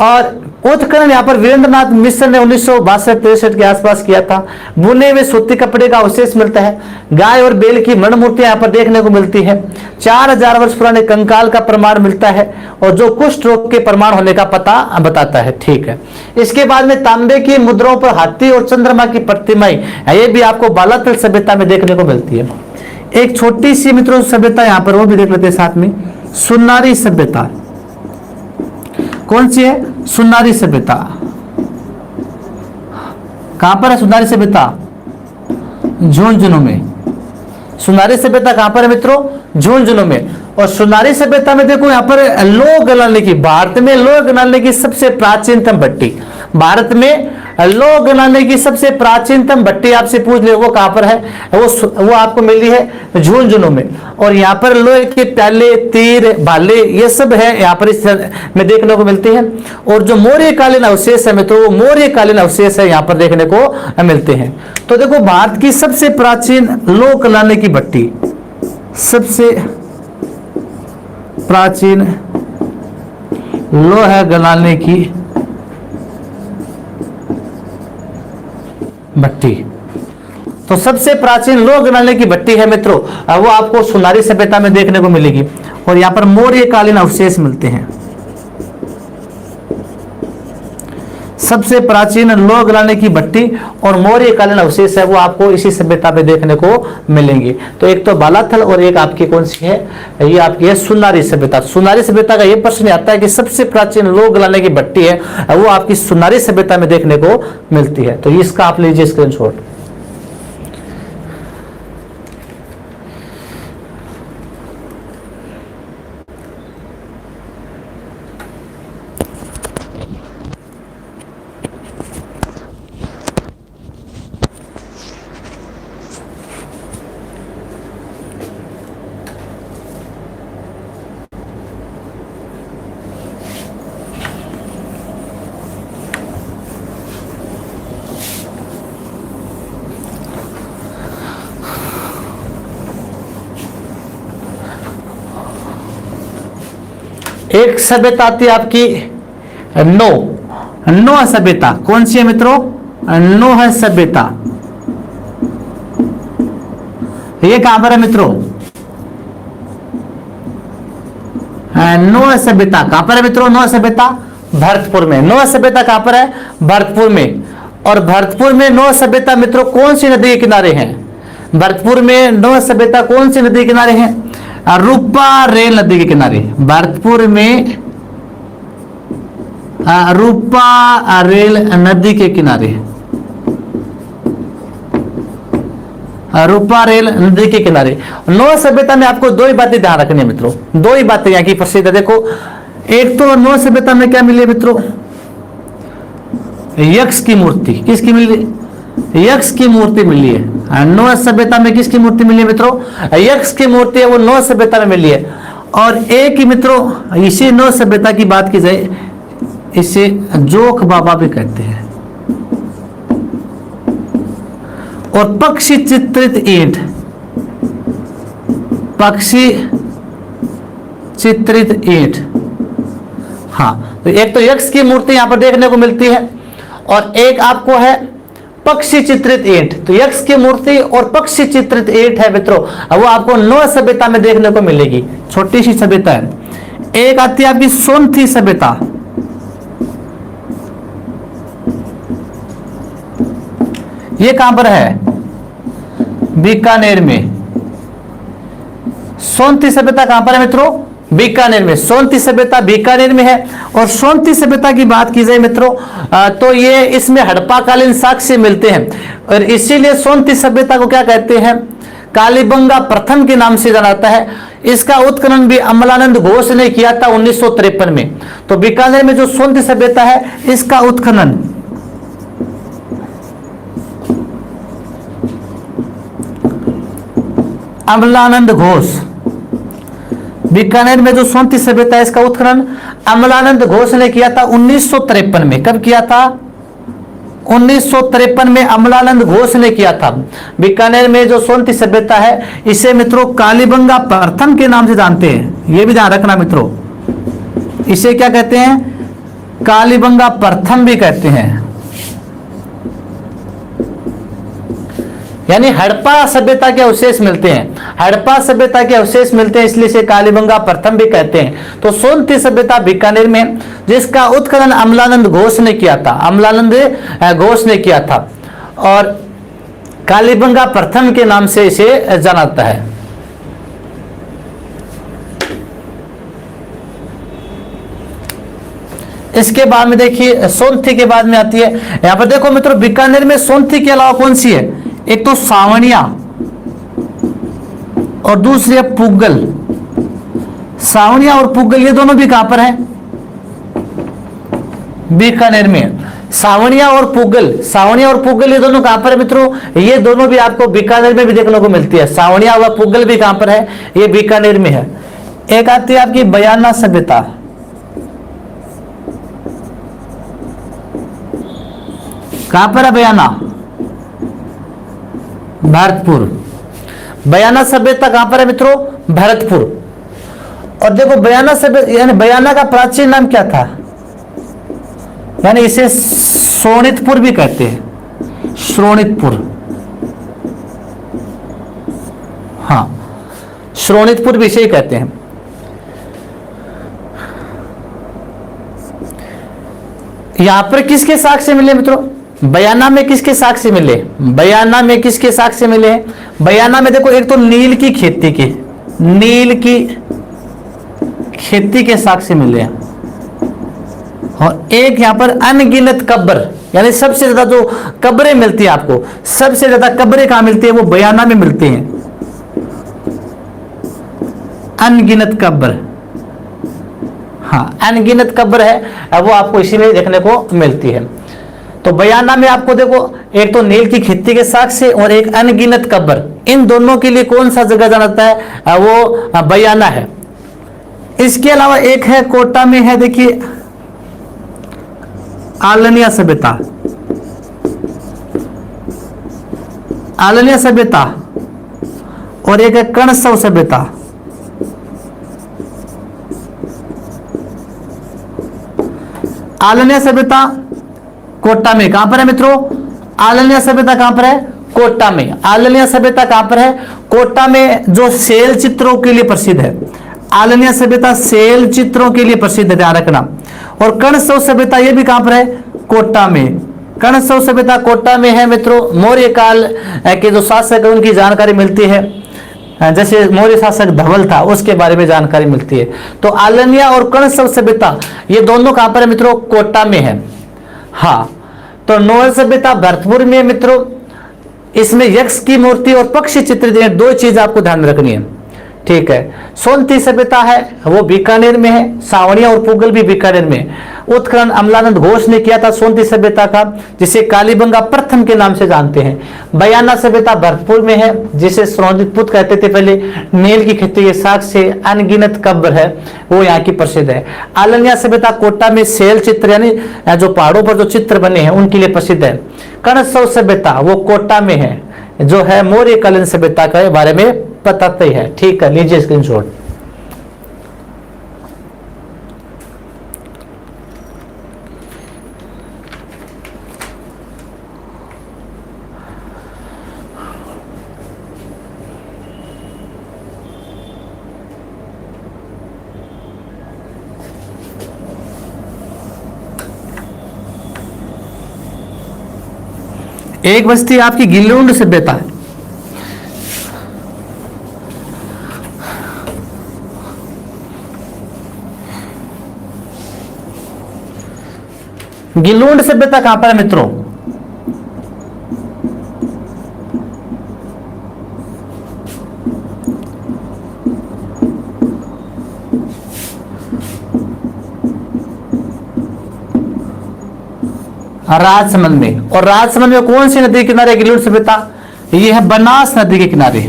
और उत्खनन यहाँ पर वीरेंद्रनाथ मिश्र ने 1962-63 के आसपास किया था। बुने हुए सूती कपड़े का अवशेष मिलता है। गाय और बेल की मण मूर्तियां यहाँ पर देखने को मिलती है। 4000 वर्ष पुराने कंकाल का प्रमाण मिलता है, और जो कुष्ठ रोग के प्रमाण होने का पता बताता है। ठीक है, इसके बाद में तांबे की मुद्राओं पर हाथी और चंद्रमा की प्रतिमाएं, ये भी आपको बालातल सभ्यता में देखने को मिलती है। एक छोटी सी मित्रों सभ्यता यहाँ पर वो भी देख लेते हैं साथ में, सुनारी सभ्यता। कौन सी है? सुनारी सभ्यता। कहां पर है सुनारी सभ्यता? झुंझुनू में। सुनारी सभ्यता कहां पर है मित्रों? झुंझुनू में। और सुनारी सभ्यता में देखो यहां पर लोह गलाने की, भारत में लोह गलाने की सबसे प्राचीनतम भट्टी, भारत में लोह गलाने की सबसे प्राचीनतम भट्टी आपसे पूछ ले वो कहां पर है? वो आपको मिली है झुंझुनू में। और यहाँ पर लोहे के प्याले, तीर, भाले ये सब है यहाँ पर इस में देखने को मिलते हैं। और जो मौर्यकालीन अवशेष है मित्रों, वो मौर्यकालीन अवशेष है यहाँ पर देखने को मिलते हैं। तो देखो भारत की सबसे प्राचीन लोह गलाने की भट्टी, सबसे प्राचीन लोहा गलाने की भट्टी, तो सबसे प्राचीन लोह गलाने की भट्टी है मित्रों, वो आपको सुनारी सभ्यता में देखने को मिलेगी। और यहां पर मौर्यकालीन अवशेष मिलते हैं। सबसे प्राचीन लोह गलाने की भट्टी और मौर्यकालीन अवशेष है वो आपको इसी सभ्यता में देखने को मिलेंगे। तो एक तो बालाथल और एक आपकी कौन सी है? ये आपकी है सुनारी सभ्यता। सुनारी सभ्यता का ये प्रश्न आता है कि सबसे प्राचीन लोह गलाने की भट्टी है वो आपकी सुनारी सभ्यता में देखने को मिलती है। तो इसका आप लीजिए स्क्रीनशॉट। एक सभ्यता आती है आपकी नोह सभ्यता। कौन सी है मित्रों? नोह सभ्यता। ये कहां पर है मित्रों? नोह सभ्यता कहां पर है मित्रों? नोह सभ्यता भरतपुर में। नोह सभ्यता कहां पर है? भरतपुर में। और भरतपुर में नोह सभ्यता मित्रों कौन सी नदी के किनारे है? भरतपुर में नोह सभ्यता कौन सी नदी के किनारे है? रूपा रेल नदी के किनारे। भरतपुर में रूपा रेल नदी के किनारे, रूपा रेल नदी के किनारे। नोह सभ्यता में आपको दो ही बातें ध्यान रखनी है मित्रों, दो ही बातें यहाँ की प्रसिद्ध है। देखो एक तो नोह सभ्यता में क्या मिली है मित्रों? यक्ष की मूर्ति। किसकी मिली? यक्ष की मूर्ति मिली है। नोह सभ्यता में किसकी मूर्ति मिली है मित्रों? यक्ष की मूर्ति है वो नोह सभ्यता में मिली है। और एक ही मित्रों इसी नोह सभ्यता की बात की जाए, इसे जोक बाबा भी कहते हैं। और पक्षी चित्रित ईंट, पक्षी चित्रित ईंट। हाँ, तो एक तो यक्ष की मूर्ति यहां पर देखने को मिलती है और एक आपको है पक्षी चित्रित ईंट। तो यक्ष की मूर्ति और पक्षी चित्रित ईंट है मित्रों, वो आपको नोह सभ्यता में देखने को मिलेगी। छोटी सी सभ्यता है। एक आती है आपकी सोनथी सभ्यता। ये कहां पर है? बीकानेर में। सोनथी सभ्यता कहां पर है मित्रों? बीकानेर में। सोनथी सभ्यता बीकानेर में है। और सोनथी सभ्यता की बात की जाए मित्रों तो ये इसमें हड़प्पाकालीन साक्ष्य मिलते हैं और इसीलिए सोनथी सभ्यता को क्या कहते हैं? कालीबंगा प्रथम के नाम से जाना जाता है। इसका उत्खनन भी अमलानंद घोष ने किया था 1953 में। तो बीकानेर में जो सोनथी सभ्यता है इसका उत्खनन अमलानंद घोष, बीकानेर में जो सोनथी सभ्यता है इसका उत्खनन अमलानंद घोष ने किया था 1953 में। कब किया था? 1953 में अमलानंद घोष ने किया था। बीकानेर में जो सोनथी सभ्यता है इसे मित्रों कालीबंगा प्रथम के नाम से जानते हैं। यह भी ध्यान रखना मित्रों, इसे क्या कहते हैं? कालीबंगा प्रथम भी कहते हैं। यानी हड़प्पा सभ्यता के अवशेष मिलते हैं, हड़प्पा सभ्यता के अवशेष मिलते हैं इसलिए इसे कालीबंगा प्रथम भी कहते हैं। तो सोनथी सभ्यता बीकानेर में जिसका उत्खनन अमलानंद घोष ने किया था, अमलानंद घोष ने किया था और कालीबंगा प्रथम के नाम से इसे जाना जाता है। इसके बाद में देखिए सोनथी के बाद में आती है। यहां पर देखो मित्रों, बीकानेर में सोनथी के अलावा कौन सी है? एक तो सावनिया और दूसरी है पुगल। सावनिया और पुगल ये दोनों भी कहां पर है? बीकानेर में। सावनिया और पुगल, सावनिया और पुगल ये दोनों कहां पर है मित्रों? ये दोनों भी आपको बीकानेर में भी देखने को मिलती है। सावनिया व पुगल भी कहां पर है? ये बीकानेर में है। एक आती है आपकी बयाना सभ्यता। कहां पर है बयाना? भरतपुर। बयाना सभ्यता कहां पर है मित्रों? भरतपुर। और देखो बयाना सभ्यता यानी बयाना का प्राचीन नाम क्या था? यानी इसे शोणितपुर भी कहते हैं, शोणितपुर। हाँ, शोणितपुर भी इसे ही कहते हैं। यहां पर किसके साक्ष्य मिले मित्रों? बयाना में किसके साक्ष्य मिले? बयाना में किसके साक्ष्य मिले? बयाना में देखो एक तो नील की खेती के, नील की खेती के साक्ष्य मिले हैं, और एक यहां पर अनगिनत कब्र, यानी सबसे ज्यादा जो कब्रें मिलती है आपको, सबसे ज्यादा कब्रें कहां मिलती है? वो बयाना में मिलती हैं, अनगिनत कब्र। हाँ, अनगिनत कब्र है वो आपको इसी में देखने को मिलती है। तो बयाना में आपको देखो एक तो नील की खेती के साक्ष्य और एक अनगिनत कब्र, इन दोनों के लिए कौन सा जगह जाता है? वो बयाना है। इसके अलावा एक है कोटा में है, देखिए आलनिया सभ्यता। आलनिया सभ्यता और एक है कणसव सभ्यता। आलनिया सभ्यता कोटा में। कहां पर है मित्रों? आलनिया सभ्यता कहां पर है? कोटा में। आलनिया सभ्यता कहां पर है? कोटा में, जो सेल चित्रों के लिए प्रसिद्ध है। आलनिया सभ्यता सेल चित्रों के लिए प्रसिद्ध है, ध्यान रखना। और कणसव सभ्यता ये भी कहां पर है? कोटा में। कणसव सभ्यता कोटा में है मित्रों। मौर्य काल के जो शासक है उनकी जानकारी मिलती है, जैसे मौर्य शासक धवल था उसके बारे में जानकारी मिलती है। तो आलनिया और कणसव सभ्यता ये दोनों कहां पर है मित्रों? कोटा में है। हाँ, तो नोएल सभ्यता भरतपुर में मित्रों। इसमें यक्ष की मूर्ति और पक्षी चित्र दिए, दो चीज आपको ध्यान रखनी है, ठीक है। सोनती सभ्यता है वो बीकानेर में है, सावनिया और पुगल भी बीकानेर में। उत्खनन अमलानंद घोष ने किया था सोनती सभ्यता का, जिसे कालीबंगा प्रथम के नाम से जानते हैं। बयाना सभ्यता भरतपुर में है, जिसे शोणितपुर कहते थे पहले। नील की खेती के साक्ष्य, अनगिनत कब्र है वो यहाँ की प्रसिद्ध है। आलनिया सभ्यता कोटा में सेल चित्र यानी जो पहाड़ों पर जो चित्र बने हैं उनके लिए प्रसिद्ध है। कणसव सभ्यता वो कोटा में है, जो है मौर्यकालीन सभ्यता के बारे में बताते ही है, ठीक है। लीजिए स्क्रीनशॉट। एक बस्ती आपकी गिल्लुंड सभ्यता है। गिल्लुंड सभ्यता कहां पर है मित्रों? राजसमंद में। और राजसमंद में कौन सी नदी के किनारे गिल्लुंड सभ्यता? ये है बनास नदी के किनारे।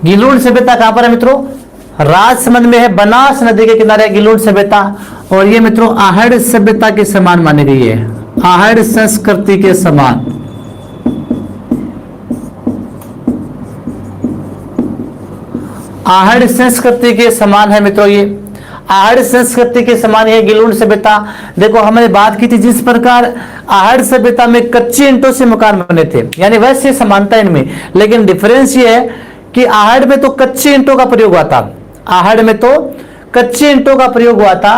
गिल्लुंड सभ्यता कहां पर है मित्रों? राजसमंद में है, बनास नदी के किनारे गिल्लुंड सभ्यता। और ये मित्रों आहड़ सभ्यता के समान मानी गई है, आहड़ संस्कृति के समान। आहड़ संस्कृति के समान है मित्रों, ये आहड़ संस्कृति के समान है गिल्लुंड सभ्यता। देखो हमने बात की थी जिस प्रकार आहड़ सभ्यता में कच्ची ईंटों से मकान बने थे, यानी वैसे समानता इनमें, लेकिन डिफरेंस ये है कि आहड़ में तो कच्ची ईंटों का प्रयोग हुआ था, आहड़ में तो कच्ची ईंटों का प्रयोग हुआ था,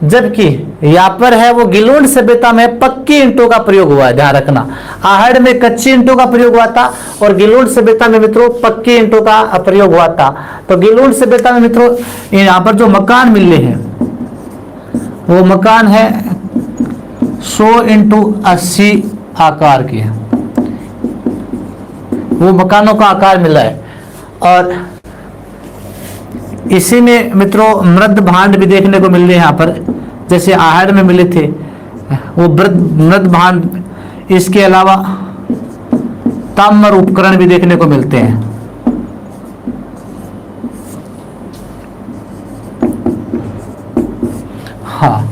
जबकि यहाँ पर है वो गिलोंड सभ्यता में पक्की ईंटों का प्रयोग हुआ है, ध्यान रखना। आहड़ में कच्ची ईंटों का प्रयोग हुआ था और गिलोंड सभ्यता में मित्रों पक्की ईंटों का प्रयोग हुआ था। तो गिलोंड सभ्यता में मित्रों यहाँ पर जो मकान मिले हैं वो मकान है 100x80 आकार के, वो मकानों का आकार मिला है। और इसी में मित्रों मृद भांड भी देखने को मिल रहे हैं यहाँ पर, जैसे आहड़ में मिले थे वो मृद भांड। इसके अलावा ताम्र उपकरण भी देखने को मिलते हैं। हाँ,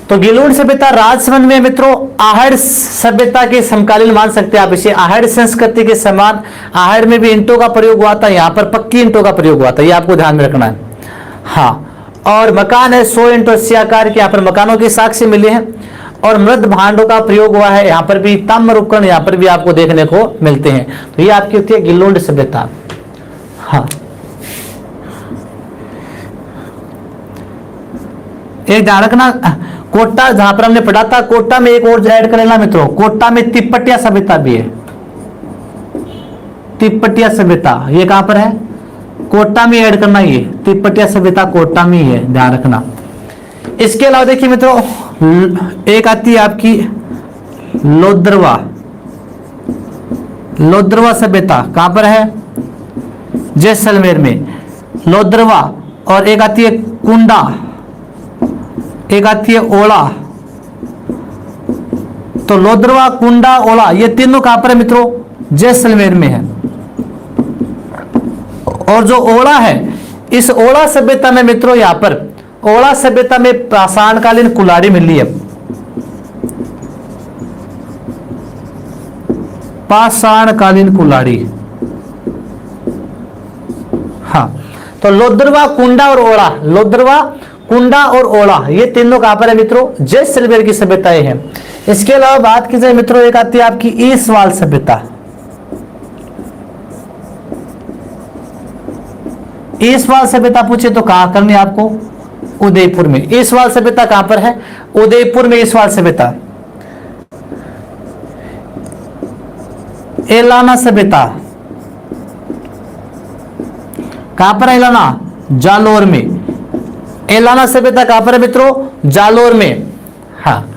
तो गिलोंड सभ्यता राजसमंद में मित्रों आहड़ सभ्यता के समकालीन मान सकते हैं आप इसे। आहड़ संस्कृति के समान आहड़ में भी ईंटों का प्रयोग हुआ था, यहाँ पर पक्की ईंटों का प्रयोग हुआ था, ये आपको ध्यान में रखना है। हाँ, और मकान है 100x80 आकार के, यहाँ पर मकानों के साक्ष्य मिले हैं। और मृद भांडों का प्रयोग हुआ है, यहाँ पर भी ताम्र उपकरण यहाँ पर भी आपको देखने को मिलते हैं। तो ये आपकी होती है गिलोंड सभ्यता। हाँ, एक ध्यान रखना, कोटा जहां पर हमने पढ़ा था, कोटा में एक और ऐड कर लेना मित्रों, कोटा में तिब्बतिया सभ्यता भी है। तिब्बतिया सभ्यता ये कहां पर है? कोटा में ऐड करना, ये तिब्बतिया सभ्यता कोटा में ही है, ध्यान रखना। इसके अलावा देखिए मित्रों एक आती है आपकी लोद्रवा। लोद्रवा सभ्यता कहां पर है? जैसलमेर में लोद्रवा। और एक आती है कुंडा, एक आती है ओला। तो लोद्रवा, कुंडा, ओला ये तीनों कहां पर है मित्रों? जैसलमेर में है। और जो ओला है, इस ओला सभ्यता में मित्रों यहां पर ओला सभ्यता में पाषाणकालीन कुल्हाड़ी मिली है। पाषाणकालीन कुल्हाड़ी। हाँ, तो लोद्रवा, कुंडा और ओला, लोद्रवा, कुंडा और ओला ये तीनों कहां पर है मित्रों? जैसलमेर की सभ्यताएं हैं। इसके अलावा बात की जाए मित्रों, एक आती है आपकी ईसवाल सभ्यता। ईसवाल सभ्यता पूछे तो कहां करनी है आपको? उदयपुर में। ईसवाल सभ्यता कहां पर है? उदयपुर में ईसवाल सभ्यता। एलाना सभ्यता कहां पर है? एलाना, जालोर में। एलाना सभ्यता कहां पर है मित्रों? जालोर में। हाँ,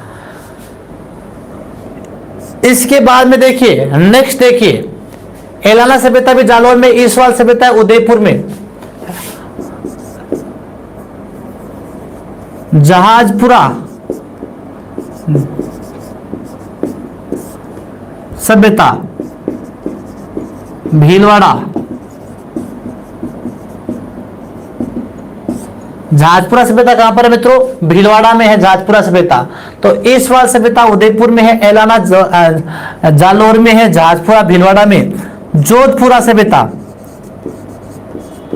इसके बाद में देखिए नेक्स्ट देखिए, एलाना सभ्यता भी जालोर में, ईसवाल सभ्यता उदयपुर में। जहाजपुरा सभ्यता, भीलवाड़ा। जहाजपुरा सभ्यता कहां पर है मित्रों? भीलवाड़ा में है जहाजपुरा सभ्यता। तो ईसवाल सभ्यता उदयपुर में है, एलाना जालोर में है, जहाजपुरा भीलवाड़ा में। जोधपुरा सभ्यता,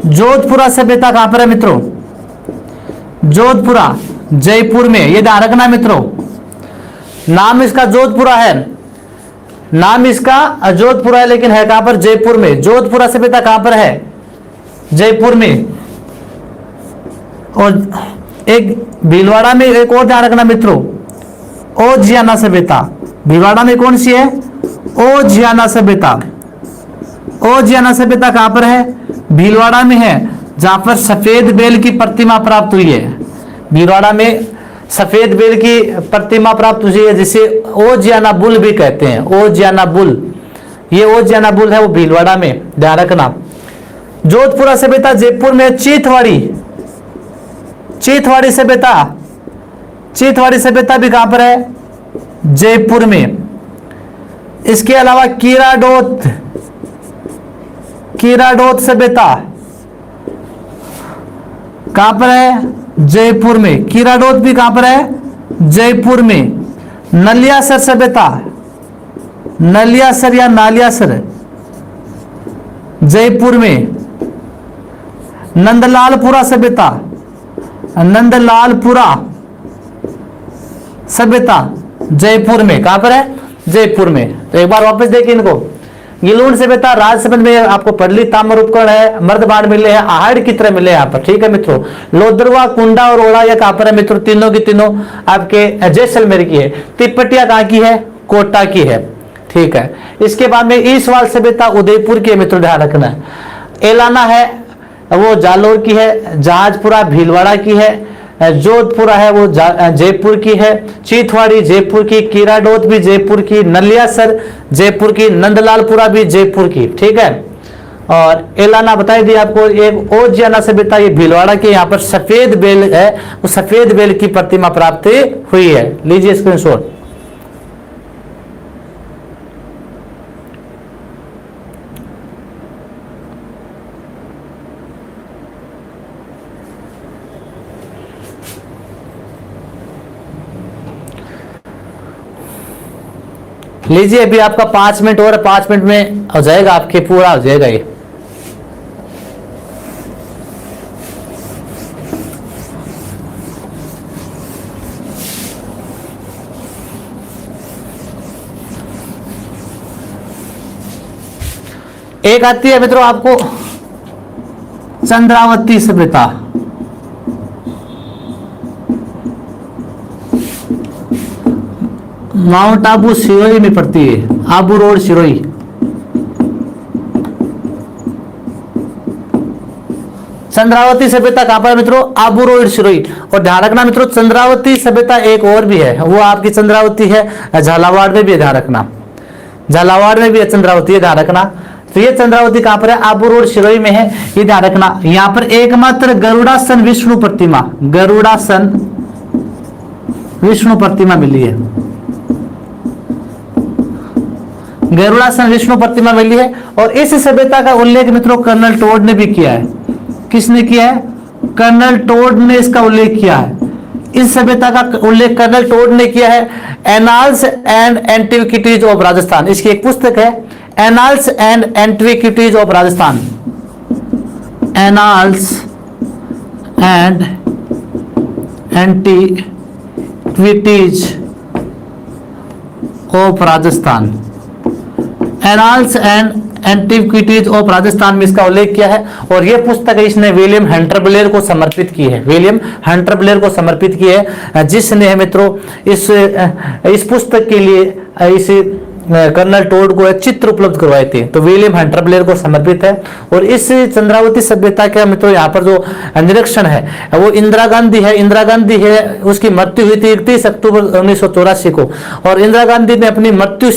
जोधपुरा सभ्यता कहां पर है मित्रों? जोधपुरा जयपुर में। ये ध्यान रखना मित्रों, नाम इसका जोधपुरा है, नाम इसका जोधपुरा है, लेकिन है कहां पर? जयपुर में। जोधपुरा सभ्यता कहां पर है? जयपुर में। और एक भीलवाड़ा में एक और ध्यान रखना मित्रों, ओजियाना सभ्यता। भीलवाड़ा में कौन सी है? ओजियाना सभ्यता। ओजियाना सभ्यता कहां पर है? भीलवाड़ा में है, जहां पर सफेद बेल की प्रतिमा प्राप्त हुई है। भीलवाड़ा में सफेद बेल की प्रतिमा प्राप्त हुई है, जिसे ओजियाना बुल भी कहते हैं। ओजियाना बुल, ये ओजियाना बुल है वो भीलवाड़ा में, ध्यान रखना। जोधपुरा सभ्यता जयपुर में। चीथवाड़ी, चीथवाड़ी सभ्यता, चीथवाड़ी सभ्यता भी कहां पर है? जयपुर में। इसके अलावा कीराडोत, कीराडोत सभ्यता कहां पर है? जयपुर में। कीराडोत भी कहां पर है? जयपुर में। नलियासर सभ्यता, नलियासर या नालियासर जयपुर में। नंदलालपुरा सभ्यता, नंदलालपुरा सभ्यता जयपुर में। कहां पर है? जयपुर में। तो एक बार वापस देखिए इनको, गिलून सभ्यता राजसमंद में आपको पडली ताम्र उपकरण है, मर्दबाण मिले हैं, आहड़ की तरह मिले यहाँ पर। ठीक है मित्रों, लोदरवा, कुंडा और ओड़ा यह कहां पर है मित्रों? तीनों की तीनों आपके जैसलमेर की है। तिब्बतिया कहां की है? कोटा की है। ठीक है, इसके बाद में ईसवाल सभ्यता उदयपुर की है मित्रों, ध्यान रखना है। एलाना है वो जालोर की है, जहाजपुरा भीलवाड़ा की है, जोधपुरा है वो जयपुर की है, चीथवाड़ी जयपुर की, कीराडोत भी जयपुर की, नलियासर जयपुर की, नंदलालपुरा भी जयपुर की। ठीक है, और एलाना बताई दी आपको। एक ओजियाना सभ्यता ये भीलवाड़ा के, यहाँ पर सफेद बेल है, वो सफेद बेल की प्रतिमा प्राप्त हुई है। लीजिए स्क्रीनशॉट। लीजिए, अभी आपका 5 मिनट और 5 मिनट में हो जाएगा, आपके पूरा हो जाएगा ये। एक आती है मित्रों आपको चंद्रावती सभ्यता। माउंट आबू सिरोही में पड़ती है, आबू रोड सिरोही। चंद्रावती सभ्यता कहां पर है मित्रों? आबू रोड सिरोही। और ध्यान रखना मित्रों, चंद्रावती सभ्यता एक और भी है, वो आपकी चंद्रावती है झालावाड़ में भी है, ध्यान रखना। झालावाड़ में भी है चंद्रावती है, ध्यान रखना। तो ये चंद्रावती कहां पर है? आबू रोड सिरोही में है, ये ध्यान रखना। यहां पर एकमात्र गरुड़ासन विष्णु प्रतिमा, गरुड़ासन विष्णु प्रतिमा मिली है, गरुड़ासन विष्णु प्रतिमा मिली है। और इस सभ्यता का उल्लेख मित्रों कर्नल टोड ने भी किया है। किसने किया है? कर्नल टोड ने इसका उल्लेख किया है। इस सभ्यता का उल्लेख कर्नल टोड ने किया है। Annals and antiquities of Rajasthan, इसकी एक पुस्तक है, annals and antiquities of Rajasthan, annals and antiquities of Rajasthan, annals and antiquities of Rajasthan में इसका उल्लेख किया है। और यह पुस्तक इसने विलियम हंटर ब्लेयर को समर्पित की है, विलियम हंटर ब्लेयर को समर्पित की है, जिसने मित्रों इस पुस्तक के लिए इस कर्नल टोड को चित्र उपलब्ध करवाए थे, तो विलियम हंटर ब्लेयर को समर्पित है। और इस चंद्रावती सभ्यता का मित्रों यहाँ पर जो निरीक्षण है वो इंदिरा गांधी है, इंदिरा गांधी है, उसकी मृत्यु हुई थी 31 अक्टूबर 1984 को। और इंदिरा गांधी ने अपनी मृत्यु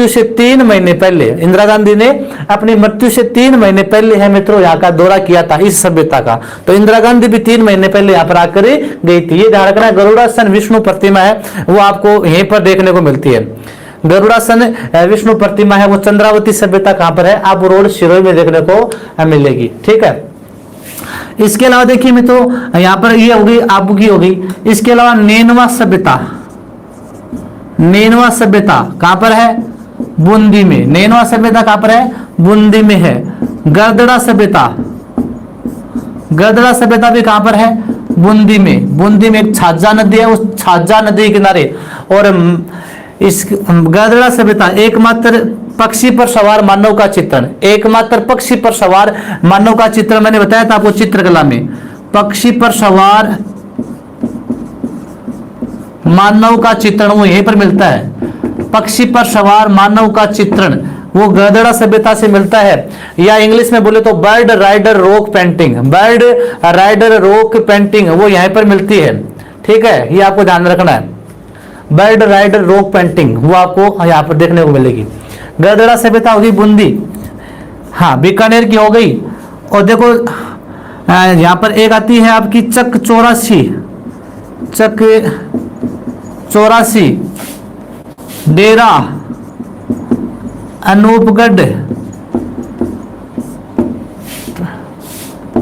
से 3 महीने पहले, इंदिरा गांधी ने अपनी मृत्यु से 3 महीने पहले है मित्रों यहाँ का दौरा किया था इस सभ्यता का। तो इंदिरा गांधी भी 3 महीने पहले यहाँ पर आकर गई थी। ये ध्यान रखना, गरुड़ासन विष्णु प्रतिमा है वो आपको यहीं पर देखने को मिलती है। गरुड़ासन विष्णु प्रतिमा है वो चंद्रावती सभ्यता कहां पर है? आबू रोड सिरोही में देखने को मिलेगी। ठीक है, इसके अलावा देखिए मित्रों यहां पर ये होगी, आबू की होगी। इसके अलावा नेनवा सभ्यता, नेनवा सभ्यता कहां पर है? बूंदी में। नेनवा सभ्यता कहां पर है? बूंदी में है। गरदड़ा सभ्यता, गरदड़ा सभ्यता भी कहां पर है? बूंदी में। बूंदी में एक छाजा नदी है, उस छाजा नदी के किनारे। और इस गरदड़ा सभ्यता एकमात्र पक्षी पर सवार मानव का चित्रण, एकमात्र पक्षी पर सवार मानव का चित्रण मैंने बताया था आपको चित्रकला में। पक्षी पर सवार मानव का चित्रण वो यहीं पर मिलता है। पक्षी पर सवार मानव का चित्रण वो गरदड़ा सभ्यता से मिलता है। या इंग्लिश में बोले तो bird rider rock painting, bird rider rock painting वो यहीं पर मिलती है। ठीक है, ये आपको ध्यान रखना है। बर्ड राइडर रॉक पेंटिंग वो आपको यहाँ पर देखने को मिलेगी। गरदड़ा सभ्यता होगी बूंदी, हाँ बीकानेर की हो गई। और देखो यहाँ पर एक आती है आपकी चक 84, चक 84, डेरा अनूपगढ़,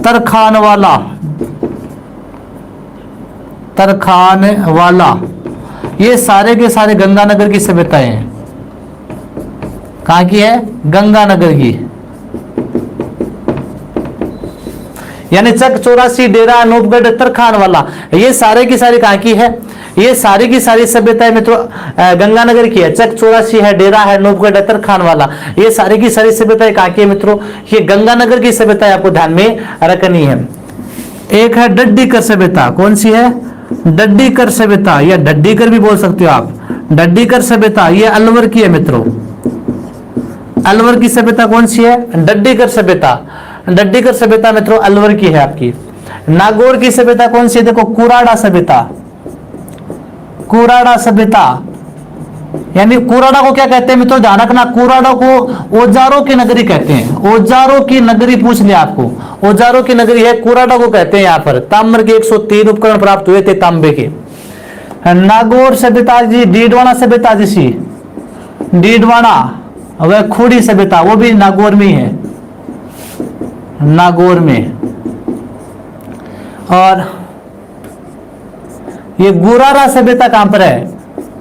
तरखानवाला, तरखानवाला, ये सारे के सारे गंगानगर की सभ्यताएं हैं। कहां की है? गंगानगर की। यानी चक 84, डेरा, नूपगढ़, तरखान वाला, ये सारे की सारी कहाँ की है? ये सारी की सारी सभ्यता मित्रों गंगानगर की है। चक 84 है, डेरा है, नूपगढ़, तरखान वाला, ये सारी की सारी सभ्यता कहाँ की है मित्रों? ये गंगानगर की सभ्यता आपको ध्यान में रखनी है। एक है डड्डीकर सभ्यता, कौन सी है? डड्डीकर सभ्यता, या डड्डीकर भी बोल सकते हो आप। डड्डीकर सभ्यता ये अलवर की है मित्रों। अलवर की सभ्यता कौन सी है? डड्डीकर सभ्यता। डड्डीकर सभ्यता मित्रों अलवर की है आपकी। नागौर की सभ्यता कौन सी है? देखो कुराड़ा सभ्यता। कुराड़ा सभ्यता, यानी कुराड़ा को क्या कहते हैं मित्रों? ध्यान रखना, कुराड़ा को औजारों की नगरी कहते हैं। औजारों की नगरी पूछ लिया आपको, औजारों की नगरी है, कुराड़ा को कहते हैं। यहाँ पर ताम्र के 103 उपकरण प्राप्त हुए थे तांबे के। नागौर सभ्यता जी, डीडवाना सभ्यता जिसी, डीडवाना वह खूड़ी सभ्यता, वो भी नागौर में ही है, नागौर में। और ये गुरारा सभ्यता कहां पर है?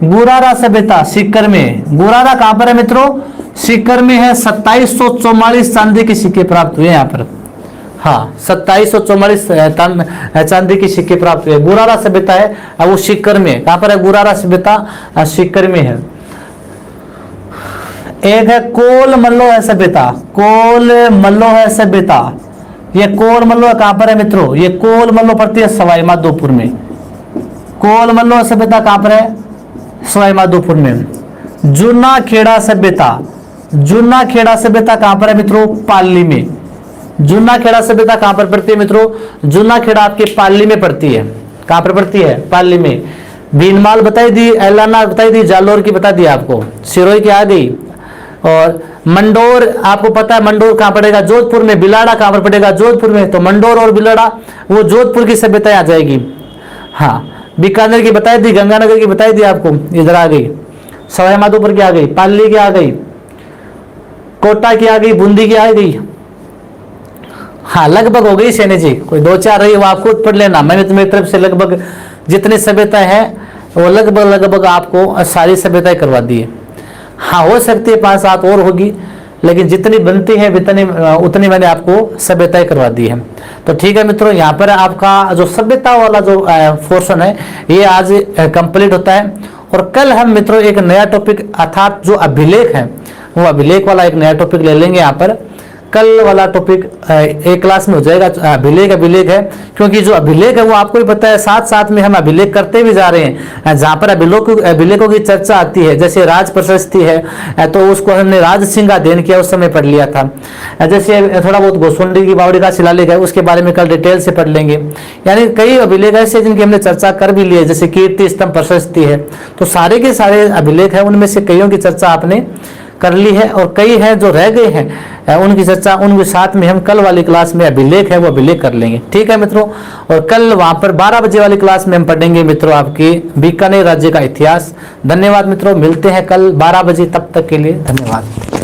गुरारा सभ्यता सीकर में। गुरारा कहां पर है मित्रों? सीकर में है। 2744 चांदी के सिक्के प्राप्त हुए यहाँ पर। हाँ, 2744 चांदी के सिक्के प्राप्त हुए। गुरारा सभ्यता है, वो सीकर में। कहां पर है गुरारा सभ्यता? सीकर में है। एक है कोल मल्लोह सभ्यता। कोल मल्लोह सभ्यता, ये कोल मल्लोह कहां पर है मित्रों? ये कोल मल्लोह पड़ती है सवाई माधोपुर में। कोल मल्लोह सभ्यता कहां पर है? सवाई माधोपुर में। जूना खेड़ा सभ्यता, जूना खेड़ा सभ्यता कहां पर है मित्रों? पाली में। जूना खेड़ा सभ्यता कहां पर पड़ती है मित्रों? जूना खेड़ा आपके पाली में पड़ती है। कहां पर पड़ती है? पाली में। भीनमाल बताई दी, एलाना बताई दी, जालोर की बता दी आपको, सिरोही की आ गई। और मंडोर आपको पता है, मंडोर कहां पड़ेगा? जोधपुर में। बिलाड़ा कहां पर पड़ेगा? जोधपुर में। तो मंडोर और बिलाड़ा वो जोधपुर की सभ्यता आ जाएगी। हाँ, बीकानेर की बताई दी, गंगानगर की बताई दी आपको, इधर आ गई। सवाई माधोपुर की आ गई, पाली की आ गई, कोटा की आ गई, बूंदी की आ गई। हाँ, लगभग हो गई सैनी जी, कोई 2-4 रही वो आप खुद पढ़ लेना। मैंने तुम्हारी तरफ से लगभग जितनी सभ्यता है वो लगभग आपको सारी सभ्यताएं करवा दी है। हाँ, हो सकती है 5-7 और होगी, लेकिन जितनी बनती है उतनी मैंने आपको सभ्यताएं करवा दी है। तो ठीक है मित्रों, यहाँ पर आपका जो सभ्यता वाला जो पोर्शन है ये आज कंप्लीट होता है। और कल हम मित्रों एक नया टॉपिक अर्थात जो अभिलेख है वो अभिलेख वाला एक नया टॉपिक ले लेंगे। यहाँ पर कल वाला टॉपिक एक क्लास में हो जाएगा। अभिलेख है, क्योंकि जो अभिलेख है वो आपको भी पता है, साथ साथ में हम अभिलेख करते भी जा रहे हैं। जहाँ पर अभिलेखों की चर्चा आती है, जैसे राज प्रशस्ति है तो उसको हमने राज सिंह अध्ययन किया, उस समय पढ़ लिया था। जैसे थोड़ा बहुत गोसुंडी की बावड़ी का शिलालेख है, उसके बारे में कल डिटेल से पढ़ लेंगे। यानी कई अभिलेख ऐसे जिनकी हमने चर्चा कर भी ली है, जैसे कीर्ति स्तंभ प्रशस्ति है। तो सारे के सारे अभिलेख है, उनमें से कईयों की चर्चा आपने कर ली है, और कई हैं जो रह गए हैं उनकी चर्चा उनके साथ में हम कल वाली क्लास में अभिलेख है वो अभिलेख कर लेंगे। ठीक है मित्रों, और कल वहां पर 12 बजे वाली क्लास में हम पढ़ेंगे मित्रों आपकी बीकानेर राज्य का इतिहास। धन्यवाद मित्रों, मिलते हैं कल 12 बजे, तब तक के लिए धन्यवाद।